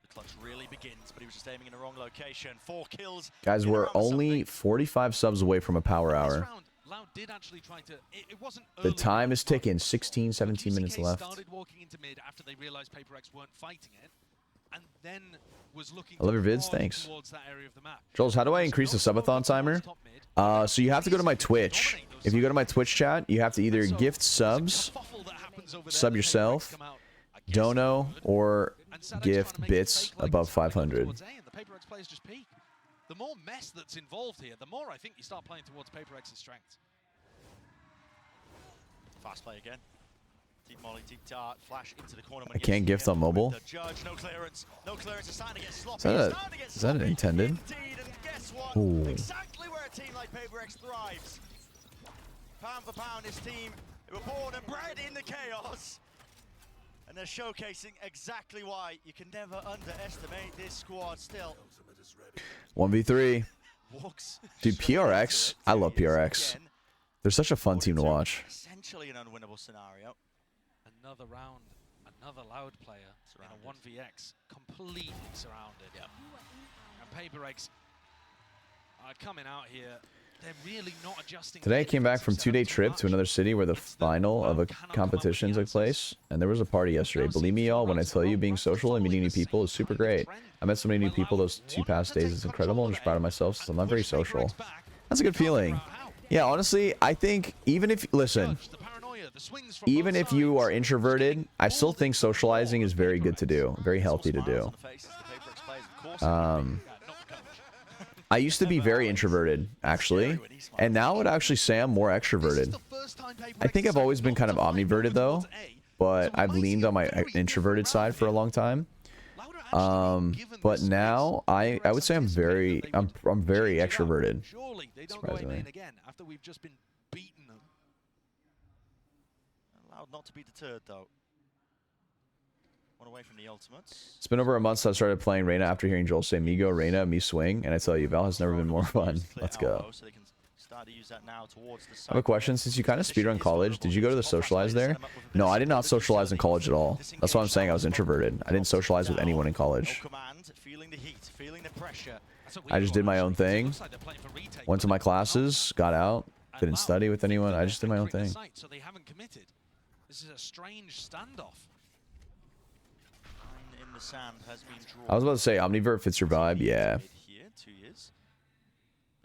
the clutch really begins, but he was just aiming in the wrong location. 4 kills. Guys, in we're around only something. 45 subs away from a power This hour. round, Loud did actually try to. It wasn't The early time is on, but ticking. 16, 17 minutes VCT left. started walking into mid after they realized Paper X weren't fighting it, and then was looking I love your to vids, cross thanks. towards that area of the map. Jollz, how do I increase the subathon timer? So you have to go to my Twitch. If you go to my Twitch chat, you have to either gift subs, sub yourself, dono, or gift bits above 500. The Paper X players just peak. The more mess that's involved here, the more I think you start playing towards Paper X's strengths. Fast play again. Deep molly, deep dart, flash into the corner. I can't gift on mobile. The judge, no clearance. No clearance. It's starting to get sloppy. Is that, It's starting to get is that sloppy. intended? Indeed, and guess what? Ooh. Exactly where a team like Paper X thrives. Pound for pound, this team, they were born and bred in the chaos. And they're showcasing exactly why you can never underestimate this squad still. 1v3. Walks Dude, straight PRX. into it. I love He is PRX. again They're such a fun team to watch. essentially an unwinnable scenario. Another round, another Loud player Surrounded. in a 1vx, completely surrounded. Yep. And Paper X are coming out here. They're really not adjusting. Today I the came back from defensive 2-day setup too trip to much. another city where the It's that final of a Loud cannot come up with competition the took answers. place, and there was a party yesterday. Believe me, y'all, when I tell you being social and meeting new people is super great. I met so many new people those 2 past days. It's incredible. I'm just proud of myself since I'm not very social. That's a good feeling. Yeah, honestly, I think even if, listen, even if you are introverted, I still think socializing is very good to do, very healthy to do. I used to be very introverted, actually, and now I would actually say I'm more extroverted. I think I've always been kind of omniverted, though, but I've leaned on my introverted side for a long time. But now I would say I'm very extroverted. Surely they don't Surprisingly. go in again after we've just been beating them. Allowed not to be deterred though. One away from the ultimates. It's been over a month since I started playing Reyna after hearing Joel say Migo, Reyna, me swing, and I tell you, Val has never been more fun. Let's go. So they can start to use that now towards the I have a question. Since you kind of speedrun college, did you go to the socialize there? No, I did not socialize in college at all. That's why I'm saying I was introverted. I didn't socialize with anyone in college. No command, feeling the heat, feeling the pressure. I just did my own thing, went to my classes, got out, didn't study with anyone. I just did my own thing. So they haven't committed. This is a strange standoff. Line in the sand has been drawn. I was about to say Omnivert fits your vibe, yeah. Here, 2 years.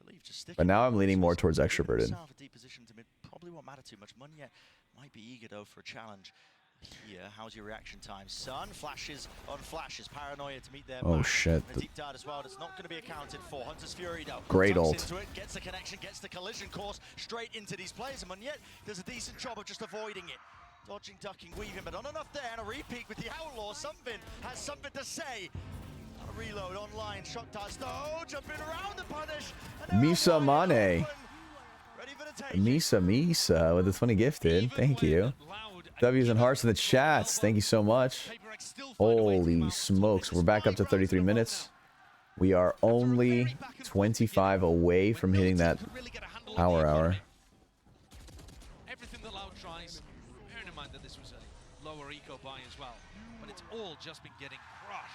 Believe just sticking But now I'm with leaning this more was towards giving extroverted. himself a deep position to mid. Probably won't matter too much. Munya might be eager though for a challenge. Here, how's your reaction time? Sun flashes on flashes. Paranoia to meet their Oh back. shit. A deep dart as well. That's not going to be accounted for. Hunter's Fury though. Great Ducks ult. into it, gets the connection, gets the collision course straight into these players. And Munya does a decent job of just avoiding it. Dodging, ducking, weaving, but not enough there. And a repeat with the Outlaw. Something has something to say. A reload online. Shot darts. No, jumping around the punish. And Misa wide Mane. open. Ready for the take. Misa with the 20 gifted. Thank you. W's and hearts in the chats. Thank you so much. Holy smokes. We're back up to 33 minutes. We are only 25 away from hitting that power hour. Everything that Loud tries, bearing in mind that this was a lower eco buy as well, but it's all just been getting crushed.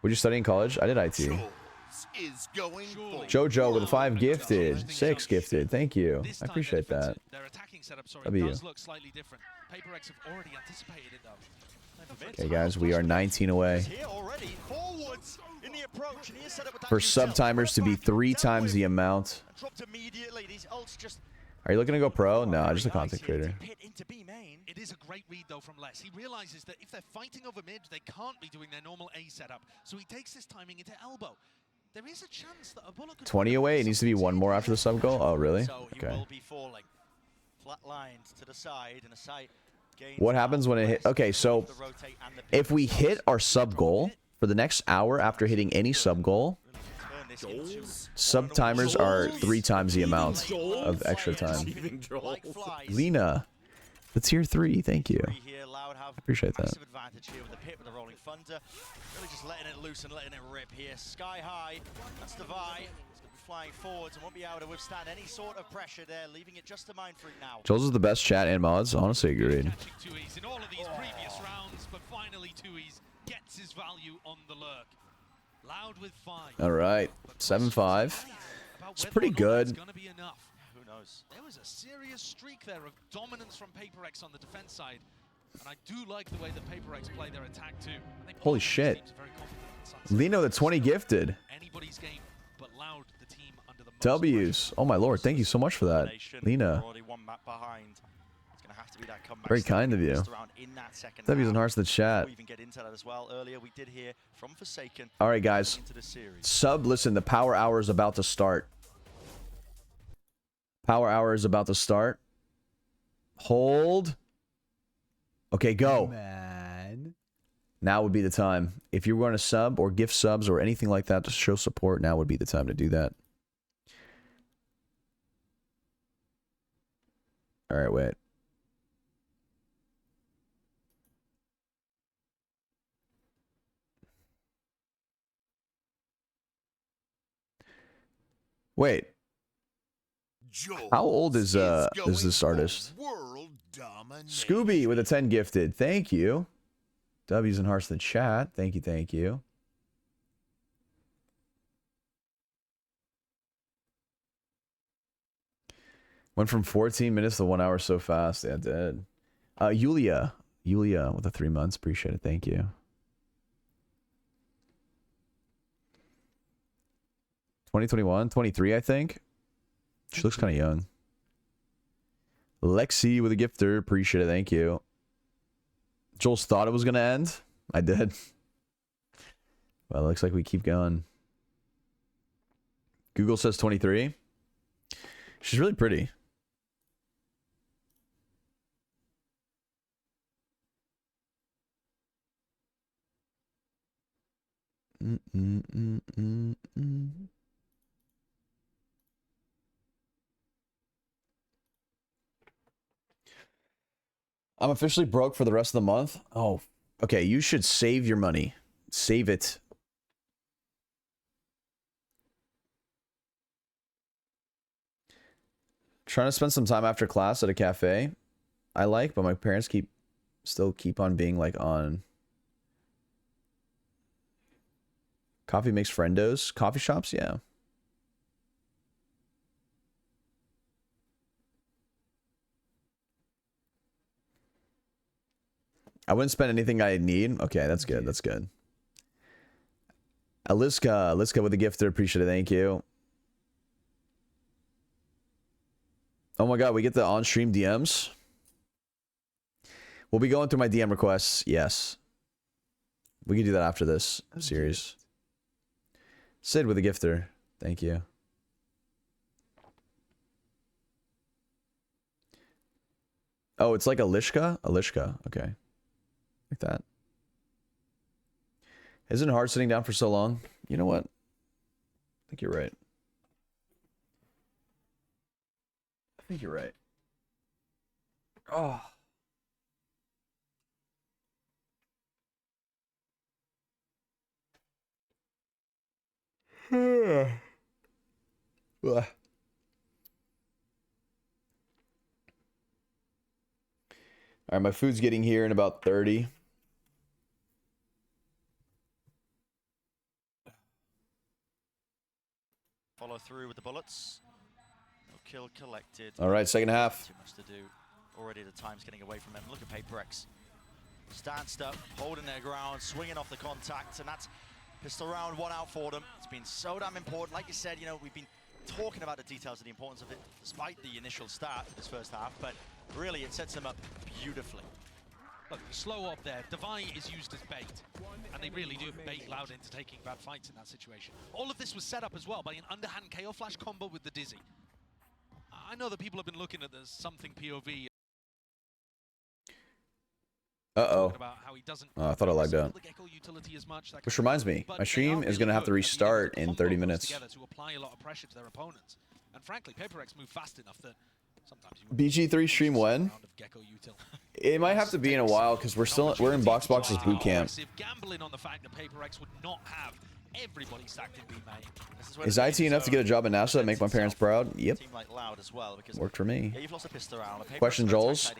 Would you study in college? I did IT. Is going Jojo with a 5 gifted. 6 gifted. Thank you. This I time appreciate their that. defensive- Their attacking setup, sorry, W. does look slightly different. Paper X have already anticipated it though. Okay, guys, we are 19 away. Here already. Forwards in the approach. approach, and he is set up with that for util. sub timers to be 3 times the amount. And dropped immediately. These ults just Are you looking to go pro? No, just a content creator. hit into B main. It is a great read, though, from Les. He realizes that if they're fighting over mid, they can't be doing their normal A setup. So he takes this timing into elbow. There is a chance that a bullet could 20 away. It needs to be 1 more after the sub goal. Oh, really? So he Okay. will be falling. Flat lines to the side, and a sight gains What happens when it hit? Okay, so the rotate and the if we hit our sub goal for the next hour after hitting any sub goal, turn this into sub timers are 3 times the amount of extra time. Achieving like Jollz. flies. Lena, the tier 3. Thank you. Three here, Loud have Appreciate that. massive advantage here with the pit with the rolling thunder. Really just letting it loose and letting it rip here. Sky high. That's the Vi. He's going to be flying forwards and won't be able to withstand any sort of pressure there, leaving it just to Mind Freak now. Jollz is the best chat and mods. Honestly, agreed. Catching 2Es in all of these previous rounds, but finally 2Es gets his value on the lurk. Loud with 5. All right, 7-5. It's pretty good. Gonna be enough. Who knows? There was a serious streak there of dominance from PaperX on the defense side. And I do like the way that PaperX play their attack too. I think Holy both of these shit. teams are very confident on the side. Leno, the 20 gifted. Anybody's game, but Loud, the team under the most W's. Oh my lord, thank you so much for that, Lena. Already one map behind. It's going to have to be that comeback Very step kind of you. just around in that second W's and half. hearts in the chat. Before we even get into that as well. Earlier we did hear from Forsaken. All right, guys. Into the series. Sub, listen, the power hour is about to start. Power hour is about to start. Hold. Okay, go. Man. Now would be the time. If you're going to sub or gift subs or anything like that to show support, now would be the time to do that. All right, wait. Jollz How old is this going artist? for world domination. Scooby with a 10 gifted. Thank you. W's and hearts in the chat. Thank you, thank you. Went from 14 minutes to 1 hour so fast. Yeah, it did. Yulia with the 3 months. Appreciate it. Thank you. 2021, 23, I think. She looks kind of young. Lexi with a gifter. Appreciate it. Thank you. Jollz thought it was going to end. I did. Well, it looks like we keep going. Google says 23. She's really pretty. I'm officially broke for the rest of the month. Oh, okay. You should save your money. Save it. Trying to spend some time after class at a cafe. I like, but my parents still keep on being like on. Coffee makes friendos. Coffee shops, yeah. I wouldn't spend anything I need. Okay, that's good. That's good. Aliska with a gift. Appreciate it. Thank you. Oh my god, we get the on-stream DMs. We'll be going through my DM requests. Yes. We can do that after this series. Sid with a gifter. Thank you. Oh, it's like Alishka? Alishka. Okay. Like that. Isn't it hard sitting down for so long? You know what? I think you're right. I think you're right. Oh. Ugh. All right, my food's getting here in about 30. Follow through with the bullets. No kill collected. All right, second half. Too much to do. Already the time's getting away from them. Look at PaperX. Stand up, holding their ground, swinging off the contact, and that's Pistol round, 1 out for them. It's been so damn important. Like you said, you know, we've been talking about the details of the importance of it, despite the initial start of this first half, but really it sets them up beautifully. Look, slow up there. Divine is used as bait, and they really do bait Loud into taking bad fights in that situation. All of this was set up as well by an underhand KO flash combo with the Dizzy. I know that people have been looking at this something POV. Uh-oh. About how he doesn't I thought I lagged out. the Gecko utility as much, that Which kind of reminds thing. me, But my stream they are is going to really have to good at being able restart to in combo 30 those minutes. together to apply a lot of pressure to their opponents. And frankly, PaperX move fast enough that sometimes you BG3 stream when? round of Gecko util. It might have to be in a while because we're in Box Box's boot camp. Gambling on the fact that PaperX would not have everybody stacked in B main. Is IT enough to get a job at NASA and make my parents proud? Yep. Team like Loud as well, because Worked for me. yeah, you've lost a pistol round. Question, Jollz.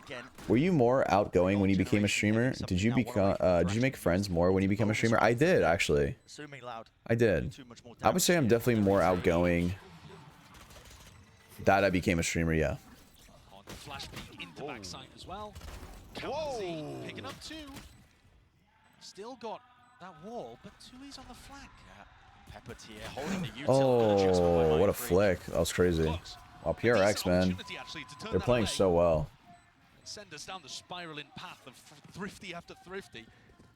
Were you more outgoing when you became a streamer? Did you make friends more when you became a streamer? I did, actually. Assuming Loud. I did. I would say I'm definitely more outgoing that I became a streamer, yeah. On the flash peek into backside as well. Whoa! Picking up 2. Still got that wall, but 2 is on the flank. Pepper tier holding the util. Oh, what a flick. That was crazy. Wow, PRX, man. They're playing so well. Send us down the spiraling path of thrifty after thrifty.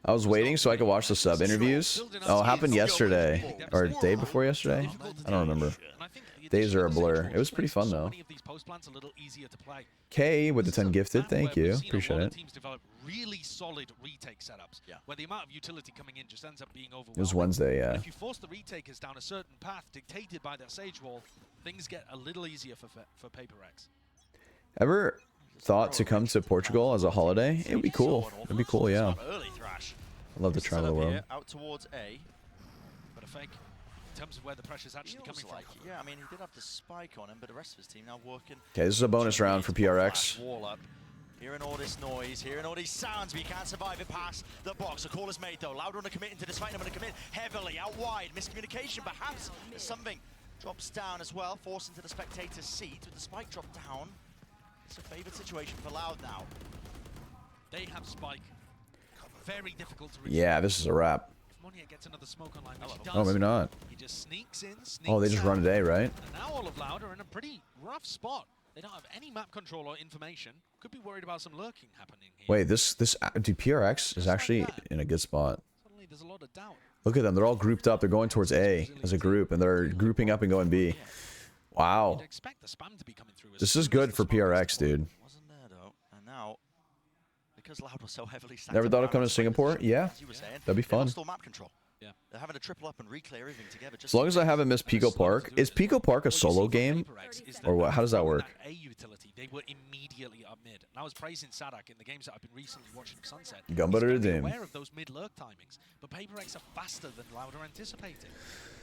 I was waiting so I could watch the sub interviews. Oh, it happened yesterday. Or day before yesterday? I don't remember. Days are a blur. It was pretty fun, though. K with the 10 gifted. Thank you. Appreciate it. Teams develop really solid retake setups, where the amount of utility coming in just ends up being overwhelming. It was Wednesday, yeah. If you force the retakers down a certain path dictated by that Sage wall, things get a little easier for PaperX. Ever thought to come to Portugal as a holiday? It'd be cool. It'd be cool, yeah. I'd love to travel the world. Out towards A. But a fake in terms of where the pressure's actually coming from. Yeah, I mean, he did have the spike on him, but the rest of his team now working. Okay, this is a bonus round for PRX. Wall up. Hearing all this noise, hearing all these sounds, but you can't survive it past the box. The call is made though. Loud want to commit into this fight. I'm going to commit heavily out wide. Miscommunication perhaps. There's something drops down as well, forced into the spectator's seat with the spike drop down. It's a favored situation for Loud now. They have spike. Very difficult to reach. Yeah, this is a wrap. If Monia gets another smoke online, which he does, Oh, maybe not. he just sneaks in, sneaks Oh, they just run out. it A, right? And now all of Loud are in a pretty rough spot. They don't have any map control or information. Could be worried about some lurking happening here. Wait, dude, PRX is actually in a good spot. Suddenly there's a lot of doubt. Look at them. They're all grouped up. They're going towards A as a group, and they're grouping up and going B. Wow. You'd expect the spam to be coming through. This is good for PRX, dude. Wasn't there though, and now because Loud was so heavily stacked Never up thought of around coming the to Singapore? position, Yeah, as you were saying, that'd be they fun. lost all map control. Yeah. They're having to triple up and reclear everything together. As long as I haven't missed Pico Park. Is Pico Park a solo game? Or what? How does that work? A utility, they were immediately up mid. And I was praising Sadak in the games that I've been recently watching of Sunset. Gumbutter He's very redeem. aware of those mid lurk timings, but PaperX are faster than Louder anticipated.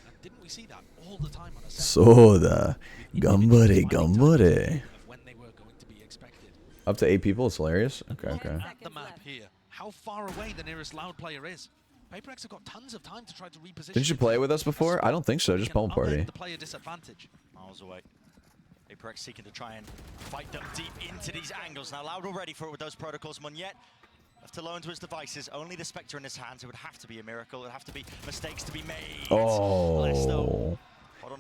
And didn't we see that all the time on a set? Soda. Gambare, gambare. Of when they were going to be expected. Up to 8 people? It's hilarious. Okay, okay. At the map here, how far away the nearest Loud player is. PaperX have got tons of time to try to reposition. Didn't you play with us before? I don't think so. Just Bone Party. The player disadvantage. Miles away. PaperX seeking to try and fight them deep into these angles. Now Loud already for it with those protocols. Munyet left alone to his devices. Only the Spectre in his hands. It would have to be a miracle. It would have to be mistakes to be made. Oh.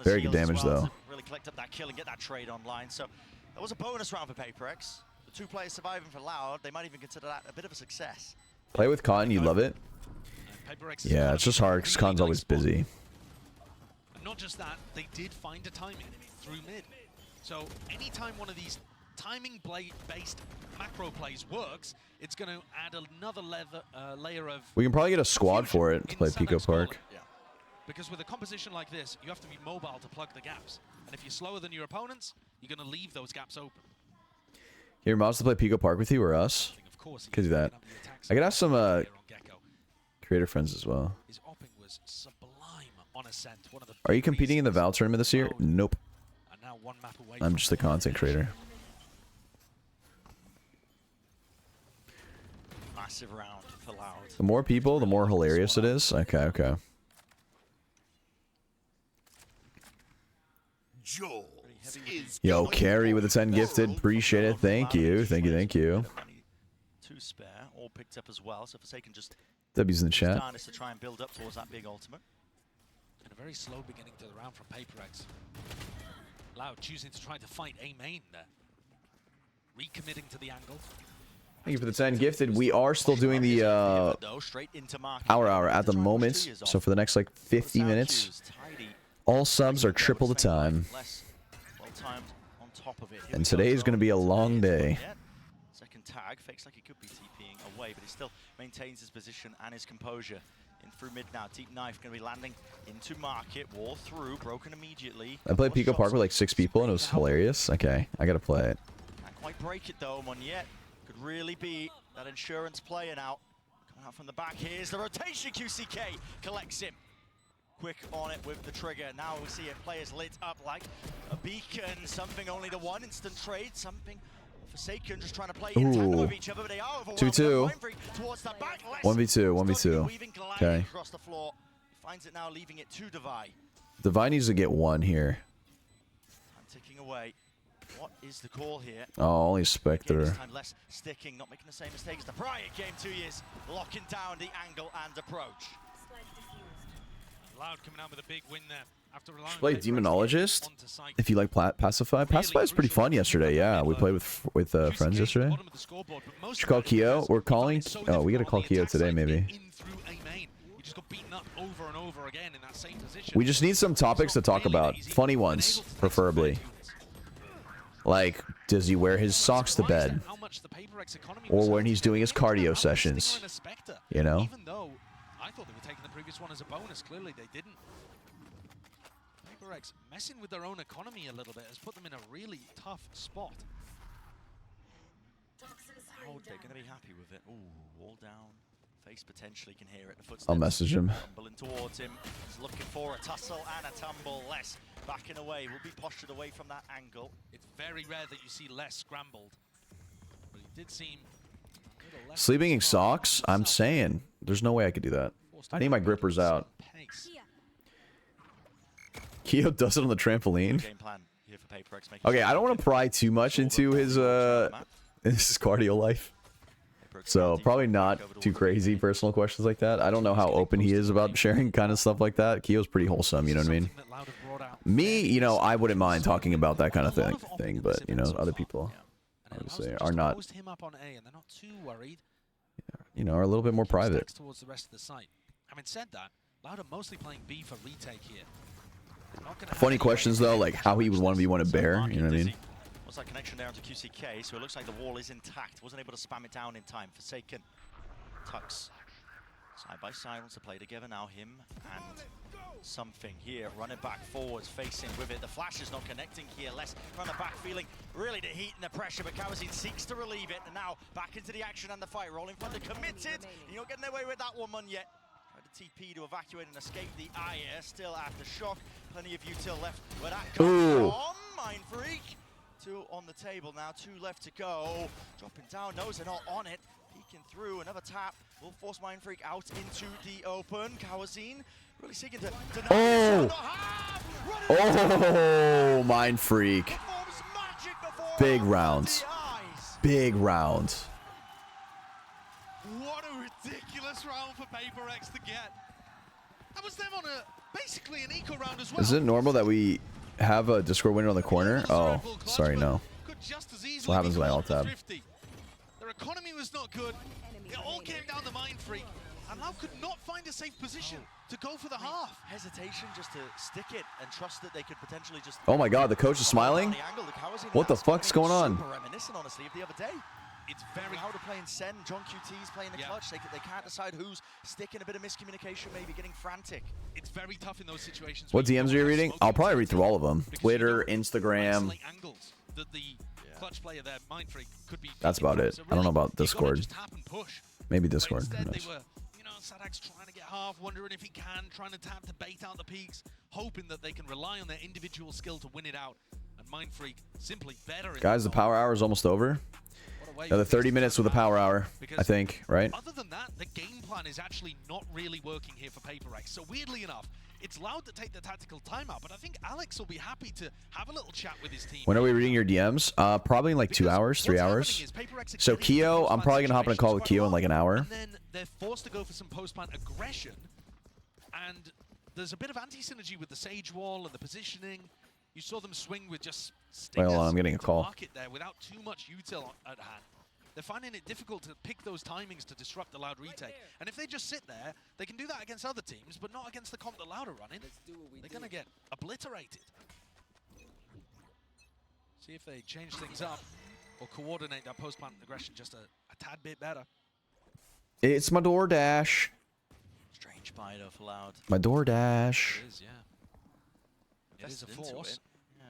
Very good damage, though. To really collect up that kill and get that trade online. So that was a bonus round for PaperX. The 2 players surviving for Loud. They might even consider that a bit of a success. Play with Con. You love it? Yeah, it's just hard because Con's always busy. And not just that, they did find a timing through mid. So anytime one of these timing-based macro plays works, it's going to add another layer of... We can probably get a squad for it to play Pico Park. Yeah. Because with a composition like this, you have to be mobile to plug the gaps. And if you're slower than your opponents, you're going to leave those gaps open. Here, mods to play Pico Park with you or us? Of course, Could do that. I could have some creator friends as well. His opping was sublime on Ascent. One of the Are you competing in the Val tournament this year? Nope. And now one map away I'm just a content creator. Massive round for Loud. The more people, the more hilarious it is. Okay, okay. Jollz is Yo, going Carrie with the 10 gifted. world Appreciate it. Thank you. Thank you. Thank you. 2 spare, all picked up as well. So Forsaken just W's in the chat. Is to try and build up towards that big ultimate. And a very slow beginning to the round from PaperX. Loud choosing to try to fight A main there. Recommitting to the angle. Thank you for the 10 gifted. We are still doing the power hour at the moment. So for the next like 50 minutes, all subs are triple the time. And today is going to be a long day. Second tag fakes like he could be TPing away, but he still maintains his position and his composure. In through mid now, deep knife going to be landing into market, wall through, broken immediately. I played Pico Park with like 6 people and it was hilarious. Okay, I gotta play it. Can't quite break it though, Moniette. Could really be that insurance player now. Coming out from the back, here's the rotation, QCK collects him. Quick on it with the trigger. Now we see it, players lit up like a beacon. Something only to one, instant trade, something Forsaken just trying to play in tandem with each other, but they are 2-2. 1v2, 1v2. Okay. Across the floor. Finds it now, leaving it to Devi. Devi needs to get one here. Time ticking away. What is the call here? Oh, only Spectre. This time less sticking, not making the same mistakes as the prior game 2 years. Locking down the angle and approach. Loud coming out with a big win there. After play Demonologist if you like Pacify. Pacify is pretty fun yesterday. Yeah, we played with friends yesterday. Should call Keo. We're calling. Oh, we gotta call Keo today maybe. We just need some topics to talk about. Funny ones, preferably. Like, does he wear his socks to bed? Or when he's doing his cardio sessions. You know? Even though I thought they were taking the previous one as a bonus, clearly they didn't. PaperX messing with their own economy a little bit has put them in a really tough spot. Oh, they're going to be happy with it. Ooh, wall down. Face potentially can hear it. The footsteps I'll message him. tumbling towards him. He's looking for a tussle and a tumble. Less backing away. Will be postured away from that angle. It's very rare that you see less scrambled. But he did seem sleeping in socks? I'm saying. There's no way I could do that. I need my grippers out. Keo does it on the trampoline. Okay, I don't want to pry too much into his cardio life. So probably not too crazy personal questions like that. I don't know how open he is about sharing kind of stuff like that. Keo's pretty wholesome, you know what I mean? Me, you know, I wouldn't mind talking about that kind of thing, but you know, other people obviously are not, you know, are a little bit more private. Having said that, Loud are mostly playing B for retake here. Funny questions though, like how he would want to be one of Bear, you know what I mean? What's that connection there onto QCK? So it looks like the wall is intact. Wasn't able to spam it down in time. Forsaken. Tux. Side by side wants to play together now. Him and something here. Running back forwards, facing with it. The flash is not connecting here. Less running back, feeling really the heat and the pressure. But Kawazin seeks to relieve it. And now back into the action and the fight. Rolling front, committed. You're not getting away with that one yet. TP to evacuate and escape the ire. Still after shock. Plenty of util left. But that comes from Mind Freak. 2 on the table now. 2 left to go. Dropping down. Knows they're not on it. Peeking through. Another tap. Will force Mind Freak out into the open. Kawazin really seeking to Oh, Mind Freak. Big rounds. Big rounds. What a ridiculous round for PaperX to get. That was them on basically an eco round as well. Is it normal that we have a Discord winner on the corner? Oh, sorry, no. That's what happens when I alt tab. Their economy was not good. It all came down to Mind Freak. And Lau could not find a safe position to go for the half. Hesitation just to stick it and trust that they could potentially just... Oh my god, the coach is smiling? What the fuck's going on? Super reminiscent, honestly, of the other day. It's very hard to play in Sen. John QT's playing the clutch. They can't decide who's sticking. A bit of miscommunication, maybe getting frantic. It's very tough in those situations. What DMs are you reading? I'll probably read through all of them. Twitter, Instagram. Clutch player there, Mind Freak, could be. That's about it. I don't know about Discord. Maybe Discord. Who knows? They were, you know, Sadak's trying to get half, wondering if he can, trying to tap to bait out the peaks, hoping that they can rely on their individual skill to win it out. And Mind Freak simply better. Guys, the power hour is almost over. Another 30 minutes with the power hour, I think, right? Other than that, the game plan is actually not really working here for PaperX. So weirdly enough, it's Loud to take the tactical timeout, but I think Alex will be happy to have a little chat with his team. When are we reading your DMs? Probably in like 2 hours, 3 hours. So Keo, I'm probably gonna hop in a call with Keo in like an hour. And then they're forced to go for some post-plant aggression, and there's a bit of anti-synergy with the Sage Wall and the positioning. You saw them swing with just stingers. Well, I'm getting a call. Market there without too much util at hand. They're finding it difficult to pick those timings to disrupt the Loud retake. And if they just sit there, they can do that against other teams, but not against the comp that Loud are running. They're going to get obliterated. See if they change things up or coordinate that post-plant aggression just a tad bit better. It's my DoorDash. Strange buy though for Loud. My DoorDash. It is, yeah. It is a Invested into force. it. Yeah.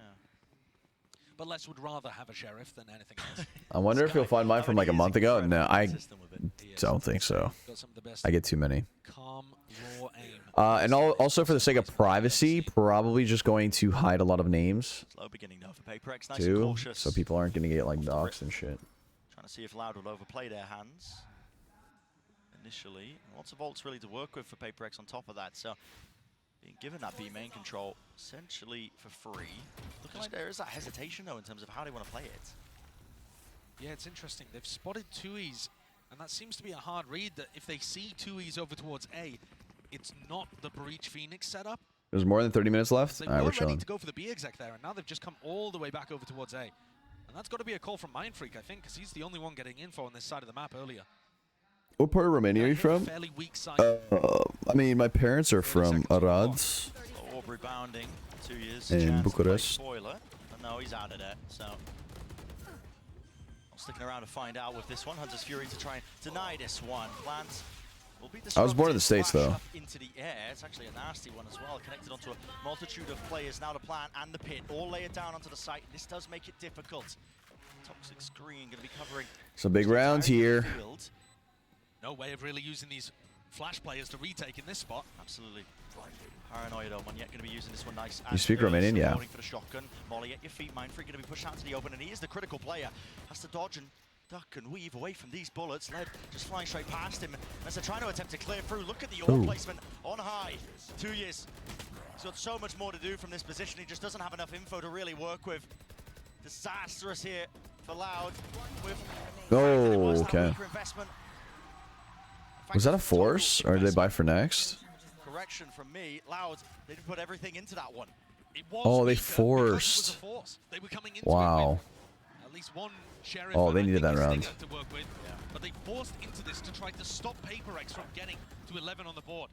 But Les would rather have a sheriff than anything else. I wonder if you'll find mine from like a month ago. No, I don't think so. Got some of the best I get too many. calm, raw aim. And also for the sake of privacy, probably just going to hide a lot of names Slow beginning though for PaperX. Nice and too, cautious. so people aren't gonna get like doxxed and shit. Trying to see if Loud will overplay their hands. Initially, lots of ults really to work with for PaperX on top of that. So being given that B main control essentially for free. Looking like there is that hesitation though in terms of how they want to play it. Yeah, it's interesting. They've spotted 2Es, and that seems to be a hard read that if they see 2Es over towards A, it's not the Breach Phoenix setup. There's more than 30 minutes left. They All right, were we're ready chilling. to go for the B exec there, and now they've just come all the way back over towards A. And that's got to be a call from Mindfreak, I think, because he's the only one getting info on this side of the map earlier. What part of Romania are you from? Fairly weak side. I mean, my parents are from Arad. Orb rebounding, 2 years. In Bucharest. Spoiler, but no, he's out of there. So I'm sticking around to find out with this one. Hunter's Fury to try and deny this one. Plants will be I was born in the States, flash though. up into the air. It's actually a nasty one as well. Connected onto a multitude of players. Now the plant and the pit all layered down onto the site. This does make it difficult. Toxic screen going to be covering. So big round here. Field. No way of really using these flash players to retake in this spot. Absolutely. Paranoia though, Monyet going to be using this one nice. You speak Romanian, yeah. For the shotgun. Molly at your feet, Mindfreak going to be pushed out to the open, and he is the critical player. Has to dodge and duck and weave away from these bullets. Led just flying straight past him as they're trying to attempt to clear through. Look at the orb placement on high. 2 years. He's got so much more to do from this position. He just doesn't have enough info to really work with. Disastrous here for Loud. Oh, okay. Was that a force, or did they buy for next? Correction from me, Loud. They didn't put everything into that one. It was Oh, they weaker because it was a forced. force. They were coming into Wow. it with at least one sheriff. Oh, and they I needed think that a round. Stinger to work with, but they forced into this to try to stop PaperX from getting to 11 on the board.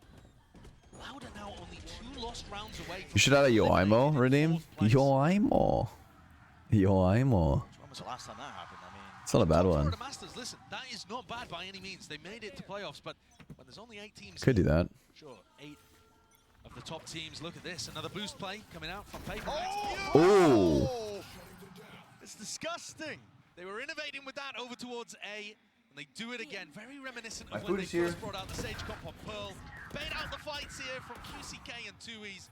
Loud are now only 2 lost rounds away from You should add a Yoimo redeem. Yoimo. Yoimo. When was the last time that happened? I mean, It's not a bad Top one. Florida Masters, listen, that is not bad by any means. They made it to playoffs, but when there's only 8 teams, Could do that. sure, 8 of the top teams. Look at this, another boost play coming out from PaperX. Oh. It's disgusting. They were innovating with that over towards A, and they do it again. Very reminiscent My of when food they is here. first brought out the Sage comp on Pearl. Bait out the fights here from QCK and 2Es.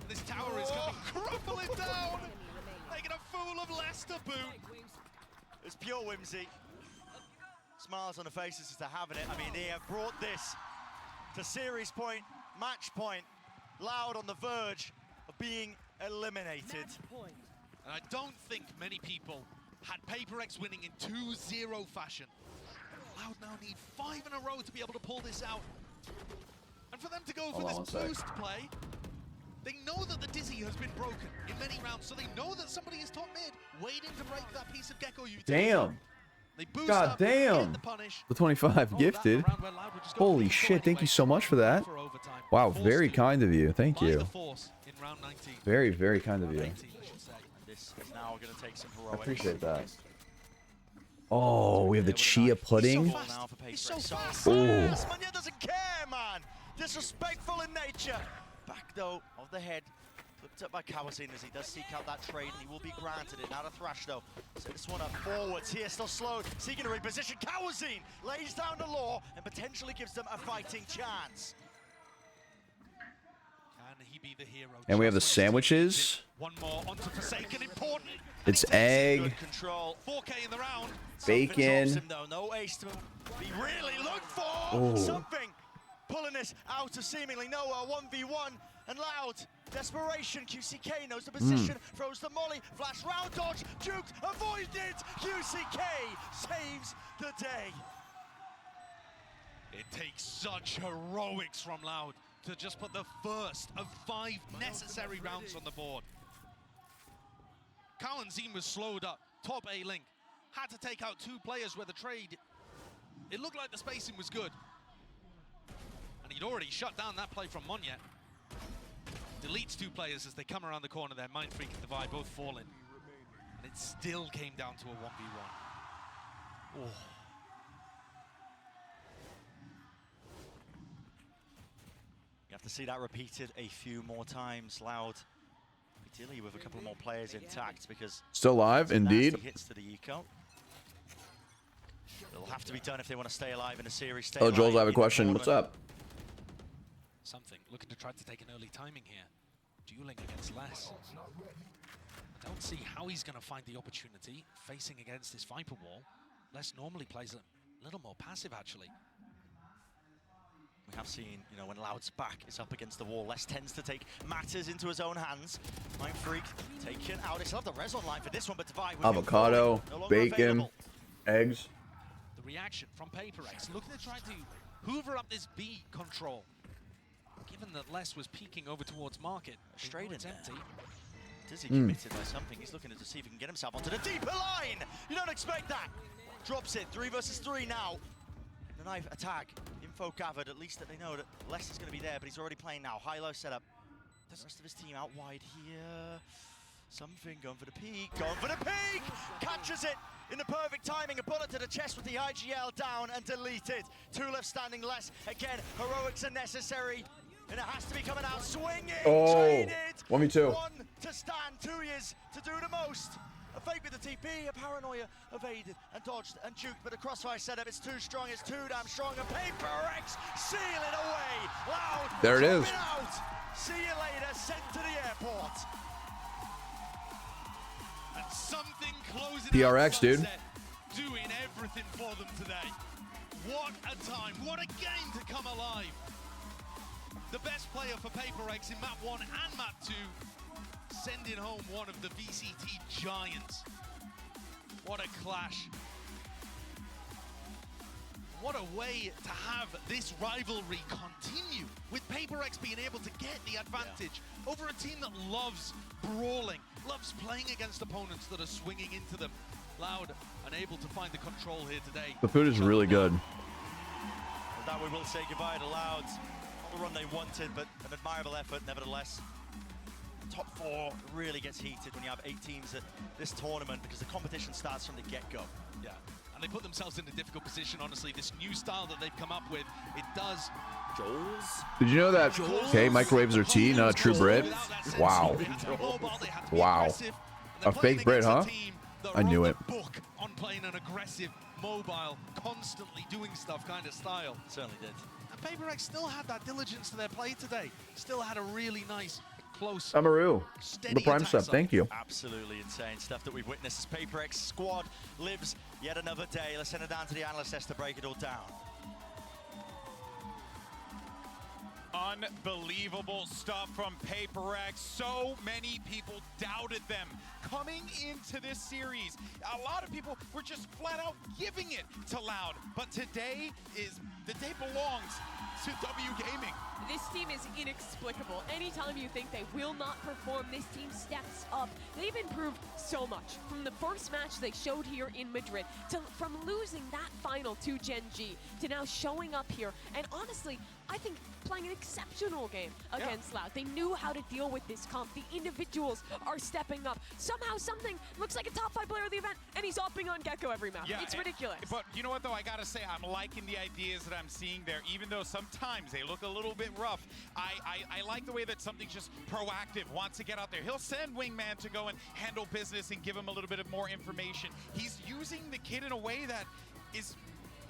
And this tower is coming crumbling down, making a fool of Leicester boot. It's pure whimsy. Smiles on the faces as they're having it. I mean, they have brought this to series point, match point. Loud on the verge of being eliminated. And I don't think many people had PaperX winning in 2-0 fashion. Loud now need 5 in a row to be able to pull this out. And for them to go for this boost play, they know that the Dizzy has been broken in many rounds, so they know that somebody is top mid, waiting to break that piece of Gecko utility. Damn. They boost God up, damn. get the punish. The 25 gifted. Holy shit, thank you so much for that. Wow, very kind of you. Thank you. Very, very kind of you. This is now going to take some I heroics. appreciate that. Oh, we have the chia pudding. He's so fast. Oh. Manya doesn't care, man. Disrespectful in nature. Back though of the head. Flipped up by Kawazin as he does seek out that trade, and he will be granted it. Now to Thrash though. Set this one up forwards here, still slow. Seeking to reposition. Kawazin lays down the law and potentially gives them a fighting chance. Can he be the hero? And we have the sandwiches. One more onto Forsaken, important. It's egg, Good control. 4K in the round. bacon. Him, though. No ace to be really looked for. Oh. Something. pulling this out of seemingly nowhere. 1v1 and Loud. Desperation. QCK knows the position. Throws the molly. Flash round dodge. Juked. Avoided. QCK saves the day. It takes such heroics from Loud to just put the first of 5 necessary rounds on the board. Cowanzine was slowed up. Top A link. Had to take out 2 players where the trade. It looked like the spacing was good. And he'd already shut down that play from Monyet. Deletes 2 players as they come around the corner there. Mind Freak and Divide both falling. And it still came down to a 1v1. Oh. You have to see that repeated a few more times. Loud, ideally with a couple more players intact, because Still live, indeed. nasty hits to the eco. It'll have to be done if they want to stay alive in a series. Stay Oh, alive Jollz, I have a in the question. What's tournament. up? Something. Looking to try to take an early timing here. Dueling against Les. I don't see how he's going to find the opportunity facing against this Viper wall. Les normally plays a little more passive, actually. We have seen, you know, when Loud's back is up against the wall, Les tends to take matters into his own hands. Mind Freak taken out. They still have the res online for this one, but Divide with Avocado, no longer bacon, available. eggs. The reaction from PaperX, looking to try to hoover up this B control. Given that Les was peeking over towards Market, Straight in it's there. empty. Dizzy committed by something. He's looking to see if he can get himself onto the deeper line. You don't expect that. Drops it. 3 versus 3 now. The knife attack. Info gathered. At least that they know that Les is going to be there, but he's already playing now. High-low setup. The rest of his team out wide here. Something going for the peak. Going for the peak. Catches it in the perfect timing. A bullet to the chest with the IGL down and deleted. 2 left standing. Les again. Heroics are necessary. And it has to be coming out swinging. Oh, Traded. 1v2. 1 to stand. 2 years to do the most. A fake with the TP, a paranoia evaded and dodged and juked, but the crossfire setup is too strong. It's too damn strong. And PaperX seal it away. Loud. There it is. Out. See you later. Sent to the airport. And something closing PRX, out dude. Sunset, doing everything for them today. What a time. What a game to come alive. The best player for PaperX in map 1 and map 2, sending home one of the VCT giants. What a clash. What a way to have this rivalry continue, with PaperX being able to get the advantage over a team that loves brawling, loves playing against opponents that are swinging into them. Loud, unable to find the control here today. The food is really good. With that, we will say goodbye to Loud. Not the run they wanted, but an admirable effort nevertheless. Top 4 really gets heated when you have 8 teams at this tournament, because the competition starts from the get-go. Yeah, and they put themselves in a difficult position, honestly. This new style that they've come up with, it does. Jollz? Did you know that, okay, microwaves are tea, not a true Brit? Wow. Wow. A fake Brit, huh? I knew it. Book on playing an aggressive, mobile, constantly doing stuff kind of style. Certainly did. And PaperX still had that diligence to their play today. Still had a really nice, close, Amaru, steady the prime attack stuff, zone. thank you. Absolutely insane stuff that we've witnessed as PaperX squad lives yet another day. Let's send it down to the analyst desk to break it all down. Unbelievable stuff from PaperX. So many people doubted them coming into this series. A lot of people were just flat out giving it to Loud. But today is the day belongs to W Gaming. This team is inexplicable. Anytime you think they will not perform, this team steps up. They've improved so much. From the first match they showed here in Madrid, from losing that final to Gen G, to now showing up here. And honestly, I think playing an exceptional game against Loud. They knew how to deal with this comp. The individuals are stepping up. Somehow something looks like a top 5 player of the event, and he's opping on Gecko every map. It's ridiculous. But you know what, though? I gotta say, I'm liking the ideas that I'm seeing there, even though sometimes they look a little bit rough. I like the way that something's just proactive, wants to get out there. He'll send Wingman to go and handle business and give him a little bit of more information. He's using the kid in a way that is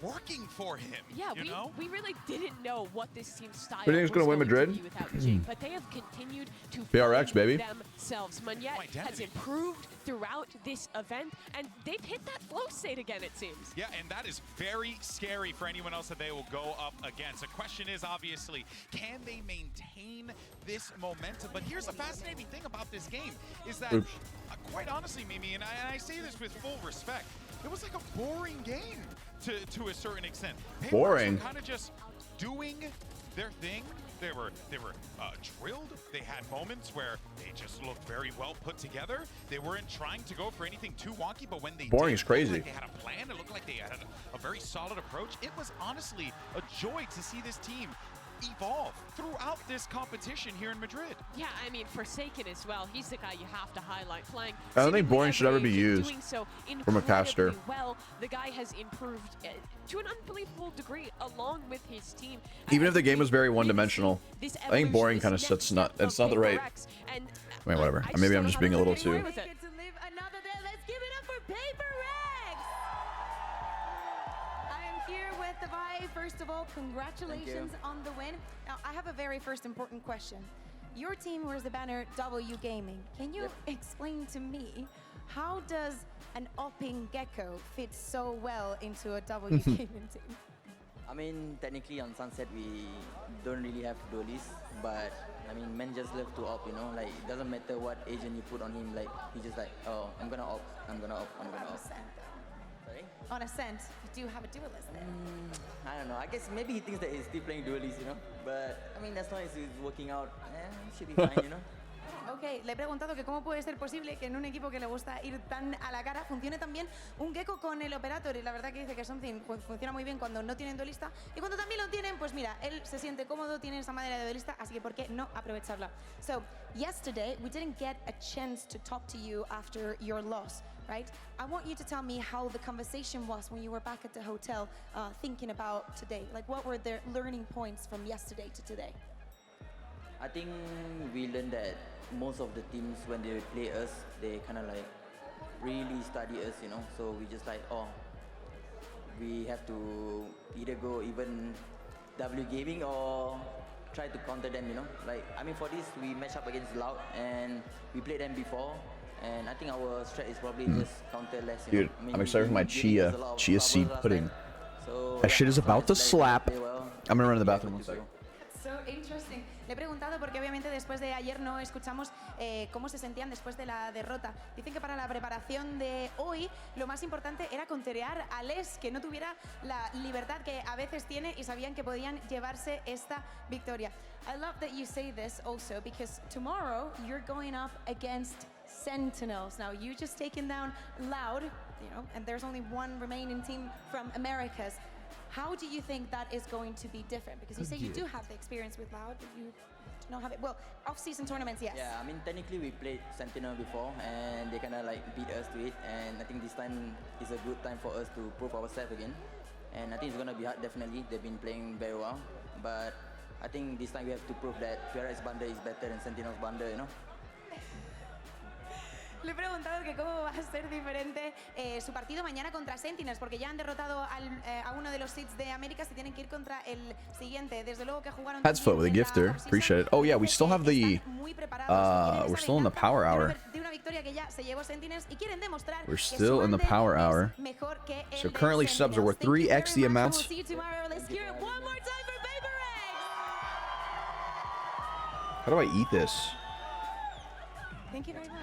working for him. Yeah, you know? we really didn't know what this team's style Who do you think's was gonna win going to Madrid? be without Jake, but they have continued to PRX, find baby. them themselves. Manyet has identity. improved throughout this event, and they've hit that flow state again, it seems. Yeah, and that is very scary for anyone else that they will go up against. The question is, obviously, can they maintain this momentum? But here's the fascinating thing about this game, is that, quite honestly, Mimi, and I say this with full respect, it was like a boring game to a certain extent. Boring. Kind of just doing their thing. They were drilled. They had moments where they just looked very well put together. They weren't trying to go for anything too wonky, but when they Boring did, is crazy. Like they had a plan. It looked like they had a very solid approach. It was honestly a joy to see this team evolve throughout this competition here in Madrid. Yeah, I mean, Forsaken as well. He's the guy you have to highlight. Playing. I don't think seemingly boring should ever be every used doing so from a caster. incredibly well, the guy has improved to an unbelievable degree along with his team. Even if the game was very one-dimensional, I think boring kind of sets not. It's not the right. I mean, whatever. Maybe I'm just being a little too. Get to live another day. Let's give it up for Paper Rex. I am here with the Vi. First of all, congratulations on the win. Now, I have a very first important question. Your team wears the banner W Gaming. Can you explain to me how does an opping gecko fit so well into a W Gaming team? I mean, technically on Sunset we don't really have duelists, but I mean, men just love to op, you know, like it doesn't matter what agent you put on him, like he just like, oh, I'm gonna op, I'm gonna op, I'm gonna op. Sorry? On Ascent, you do have a duelist there. I don't know, I guess maybe he thinks that he's still playing duelists, you know, but I mean, as long as he's working out, should be fine, you know. Ok, le he preguntado que cómo puede ser posible que en un equipo que le gusta ir tan a la cara funcione también un gecko con el operator, y la verdad que dice que something funciona muy bien cuando no tienen duelista, y cuando también lo tienen, pues mira, él se siente cómodo, tiene esa madera de duelista, así que ¿por qué no aprovecharla? So, yesterday we didn't get a chance to talk to you after your loss, right? I want you to tell me how the conversation was when you were back at the hotel thinking about today. Like, what were the learning points from yesterday to today? I think we learned that most of the teams, when they play us, they kind of like really study us, you know. So we just like, oh, we have to either go even W Gaming or try to counter them, you know. Like, I mean, for this, we match up against Loud and we played them before. And I think our strat is probably just counter less, you Dude, know. I mean, I'm excited for my chia seed pudding. So That shit is about to slap. I'm gonna run to the bathroom one second. So interesting. Le he preguntado porque obviamente después de ayer no escuchamos cómo se sentían después de la derrota. Dicen que para la preparación de hoy lo más importante era conterear a Les, que no tuviera la libertad que a veces tiene, y sabían que podían llevarse esta victoria. I love that you say this also because tomorrow you're going up against Sentinels. Now you just taken down Loud, you know, and there's only one remaining team from Americas. How do you think that is going to be different? Because you say you do have the experience with Loud, but you do not have it. Well, off-season tournaments, yes. Yeah, I mean, technically we played Sentinel before and they kind of like beat us to it. And I think this time is a good time for us to prove ourselves again. And I think it's going to be hard, definitely. They've been playing very well. But I think this time we have to prove that PRX Bundle is better than Sentinel's Bundle, you know? Le he preguntado que cómo va a ser diferente su partido mañana contra Sentinels, porque ya han derrotado a uno de los seeds de América, se tienen que ir contra el siguiente. Desde luego que jugaron. That's foot with a gifter. Appreciate it. Oh yeah, we still have the we're still in the power hour. We're still in the power hour. So currently subs are worth 3x the amount. How do I eat this? Thank you very much.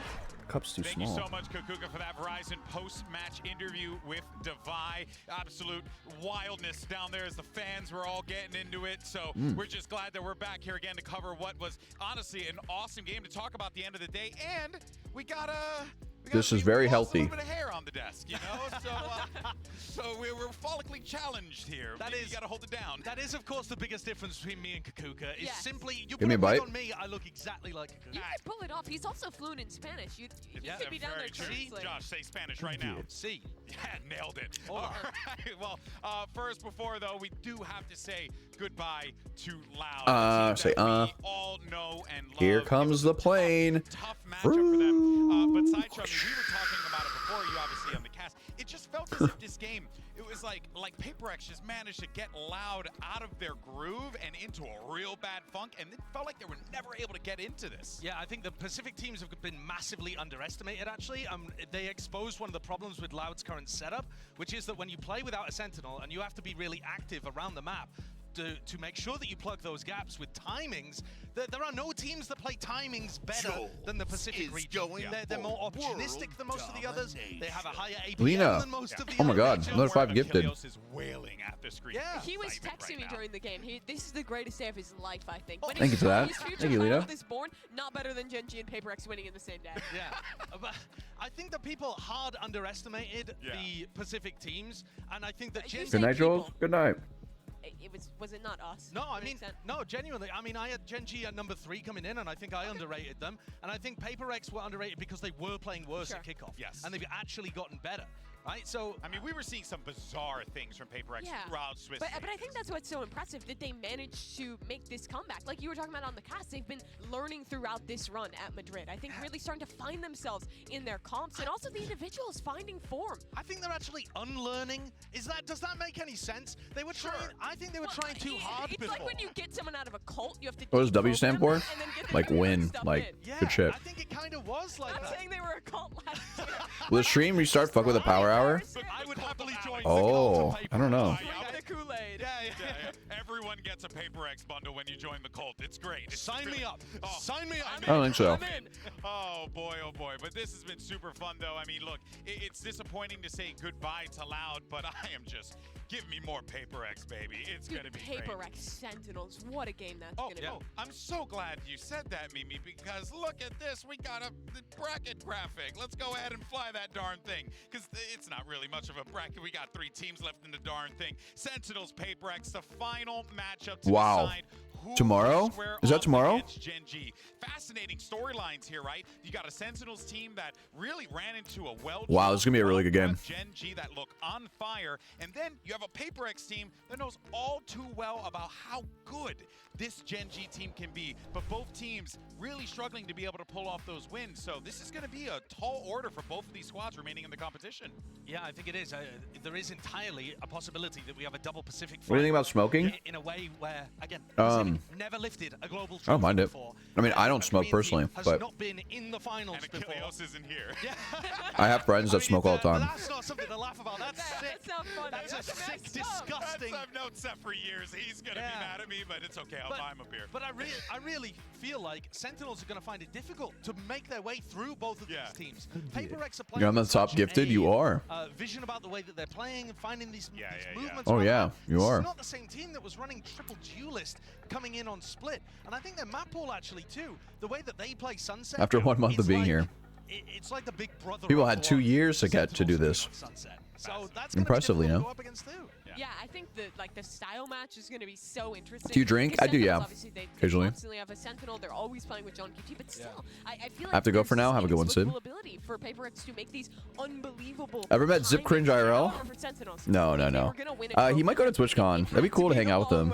Cup's too small. Thank you so much, Kukuka, for that Verizon post-match interview with Devi. Absolute wildness down there as the fans were all getting into it. So we're just glad that we're back here again to cover what was honestly an awesome game, to talk about the end of the day. And we got this is very healthy. A little bit of hair on the desk, you know. So we're follically challenged here. You got to hold it down. That is, of course, the biggest difference between me and Kukuka. Is simply you Give me a bite. on me, I look exactly like Kukuka. You could pull it off. He's also fluent in Spanish. You could be down there translating. Josh, say Spanish right now. See, nailed it. All right. Well, first, before though, we do have to say goodbye to Loud. Say we all know and love. Here comes the plane. Tough matchup for them. But Sideshow, we were talking about it before you, obviously, on the cast. It just felt as if this game, it was is like PaperX just managed to get Loud out of their groove and into a real bad funk, and it felt like they were never able to get into this. Yeah, I think the Pacific teams have been massively underestimated, actually. They exposed one of the problems with Loud's current setup, which is that when you play without a Sentinel and you have to be really active around the map, to make sure that you plug those gaps with timings, there are no teams that play timings better than the Pacific region. They're more opportunistic than most of the others. They have a higher APM than most of the Oh my other god, regions. another 5 gifted. Is wailing at the screen. Yeah. He was texting me during the game. This is the greatest day of his life, I think. When Thank you for that. Thank you, Lito. This born, not better than Genji and PaperX winning in the same day. Yeah, but I think that people hard underestimated the Pacific teams, and I think that Genji... Good night, Joel. Good night. Was it not us? No, I mean, no, genuinely. I mean, I had Genji at number 3 coming in, and I think I underrated them. And I think PaperX were underrated because they were playing worse at kickoff. Yes. And they've actually gotten better. Right, so I mean, we were seeing some bizarre things from PaperX throughout Swiss. But I think that's what's so impressive, that they managed to make this comeback. Like you were talking about on the cast, they've been learning throughout this run at Madrid. I think really starting to find themselves in their comps, and also the individuals finding form. I think they're actually unlearning. Does that make any sense? They were trying. I think they were trying too hard it's before. like when you get someone out of a cult, you have to. What does W stand for? and then get them Like to learn win. stuff Like in. good shit. I think it kind of was like I'm that. saying they were a cult last year. Will the stream restart fuck with a power hour? I would happily join. Oh, I don't know. Like the Kool-Aid. Yeah. Everyone gets a PaperX bundle when you join the cult. It's great. Sign me up. Sign me up. I don't think so. Oh boy, but this has been super fun though. I mean, look, it's disappointing to say goodbye to Loud, but I am just, give me more PaperX, baby. It's gonna be great. PaperX Sentinels, what a game that's gonna be. I'm so glad you said that, Mimi, because look at this. We got the bracket graphic. Let's go ahead and fly that darn thing, because it's not really much of a bracket. We got 3 teams left in the darn thing. Sentinels, PaperX, the final matchup to decide who Tomorrow? will square Is that off tomorrow? against Gen G. Fascinating storylines here, right? You got a Sentinels team that really ran into a Wow, this is gonna be a really good game. Gen G that look on fire, and then you have a PaperX team that knows all too well about how good this Gen G team can be, but both teams really struggling to be able to pull off those wins. So this is going to be a tall order for both of these squads remaining in the competition. Yeah, I think it is. There is entirely a possibility that we have a double Pacific. What do you think about smoking? In a way where, again, Pacific never lifted a global trophy I don't mind it. before. I mean, I don't smoke personally, has but not been in the finals and before. Achilles isn't here. Yeah. I have friends that smoke all the time. That's not something to laugh about. That's sick. That's not funny. That's a sick, disgusting. I've known Seth for years. He's going to be mad at me, but it's okay. I'll buy him a beer. But I really feel like Sentinels are going to find it difficult to make their way through both of these teams. PaperX are playing. You're on the top gifted. You are. Vision about the way that they're playing and finding these movements. Oh yeah, you are. It's not the same team that was running triple duelist coming in on split, and I think their map pool actually too. The way that they play Sunset. After 1 month of being here. It's like the big brother. People had 2 years to get to do this. So that's Impressively, you no? know. Go up against too. Yeah, I think the style match is going to be so interesting. Do you drink? Because I do, yeah. Sentinels, obviously, they Occasionally. constantly have a Sentinel. They're always playing with John QT, but still, I feel like I have to go for now. Have a good one, Sid. ability for PaperX to make these unbelievable. Ever met Zip Cringe IRL? No. He might go to TwitchCon. That'd be cool to hang out with him.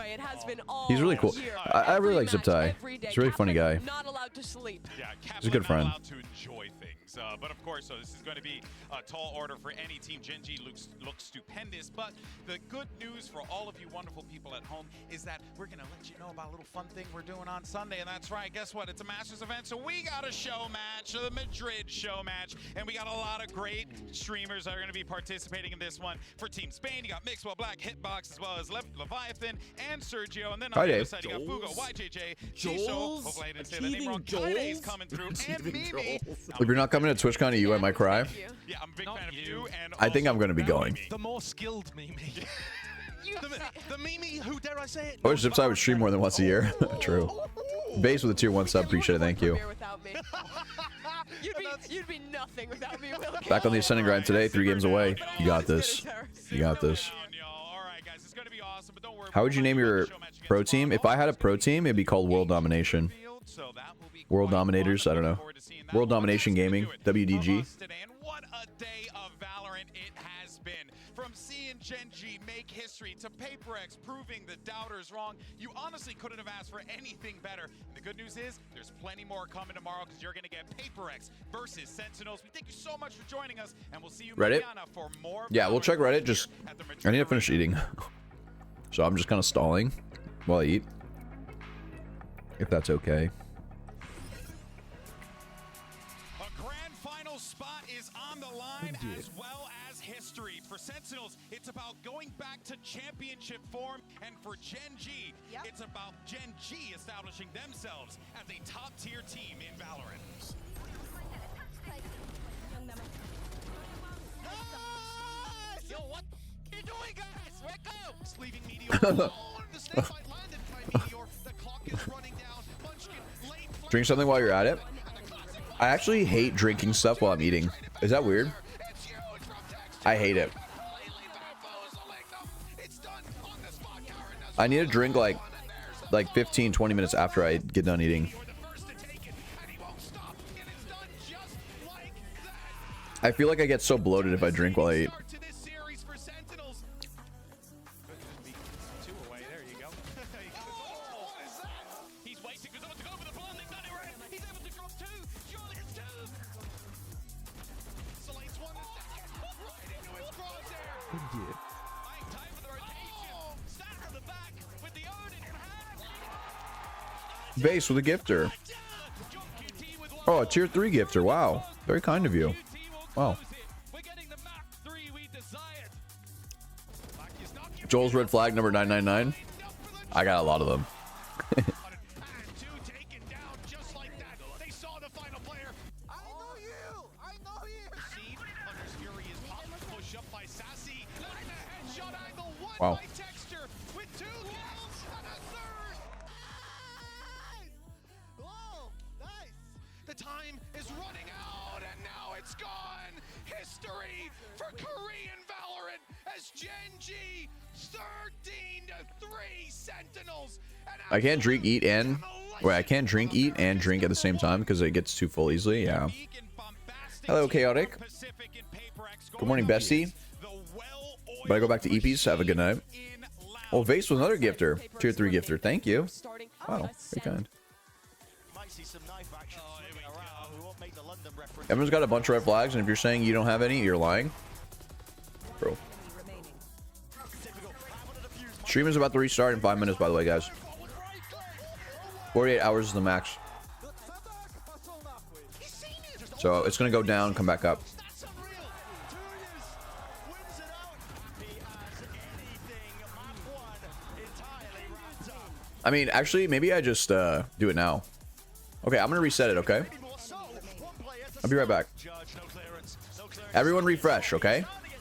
He's really cool. I really like Ziptai. He's a really funny guy. Not allowed to sleep. Yeah, He's a good friend. Allowed to enjoy things. But of course, so this is going to be a tall order for any team. Gen G looks stupendous. But the good news for all of you wonderful people at home is that we're going to let you know about a little fun thing we're doing on Sunday. And that's right. Guess what? It's a Masters event. So we got a show match, the Madrid show match. And we got a lot of great streamers that are going to be participating in this one. For Team Spain, you got Mixwell Black, Hitbox, as well as Leviathan and Sergio. And then on the other side, you got Fugo, YJJ, Shiso. Hopefully I didn't say the name wrong. Kaine's coming through. And Mimi. If you're not coming to TwitchCon, you I might cry. Yeah, I'm a big fan of you. And I think I'm going to be going. The more skilled Mimi. the Mimi, who dare I say it? I wish Zipside would stream more than once a year. True. Base with a tier 1 sub. Appreciate it. Thank you. You'd be nothing without me, Will. Back on the ascending grind today. 3 games away. You got this. You got this. How would you name your pro team? If I had a pro team, it'd be called World Domination. World Dominators. I don't know. World Domination Gaming. WDG. And what a day of Valorant it has been. From seeing Gen G make history victory to PaperX, proving the doubters wrong. You honestly couldn't have asked for anything better. And the good news is there's plenty more coming tomorrow because you're going to get PaperX versus Sentinels. We thank you so much for joining us, and we'll see you Reddit? mañana for more. Yeah, we'll check Reddit. Just I need to finish eating. So I'm just kind of stalling while I eat. If that's okay. A grand final spot is on the line, as well as history. For Sentinels, it's about going back to championship form, and for Gen G, it's about Gen G establishing themselves as a top-tier team in Valorant. Yo, what are you doing, guys? Wake up! Leaving Meteor. Oh, the snake bite landed by Meteor. The clock is running down. Munchkin, late. Drink something while you're at it. I actually hate drinking stuff while I'm eating. Is that weird? I hate it. I need to drink like 15-20 minutes after I get done eating. I feel like I get so bloated if I drink while I eat. Base with a gifter. Oh, a tier 3 gifter. Wow. Very kind of you. Wow. Jollz red flag number 999. I got a lot of them. Wow. The time is running out, and now it's gone. History for Korean Valorant as Gen G 13-3 Sentinels. I can't drink, eat, and wait. I can't drink, eat, and drink at the same time because it gets too full easily. Yeah. Hello, Chaotic. Good morning, Bestie. But I go back to EPs. Have a good night. Oh, Vase with another gifter. Tier 3 gifter. Thank you. Wow. Very kind. Everyone's got a bunch of red flags, and if you're saying you don't have any, you're lying. Bro. Stream is about to restart in 5 minutes, by the way, guys. 48 hours is the max. So it's going to go down, come back up. I mean, actually, maybe I just do it now. Okay, I'm going to reset it, okay? I'll be right back. Everyone refresh, okay?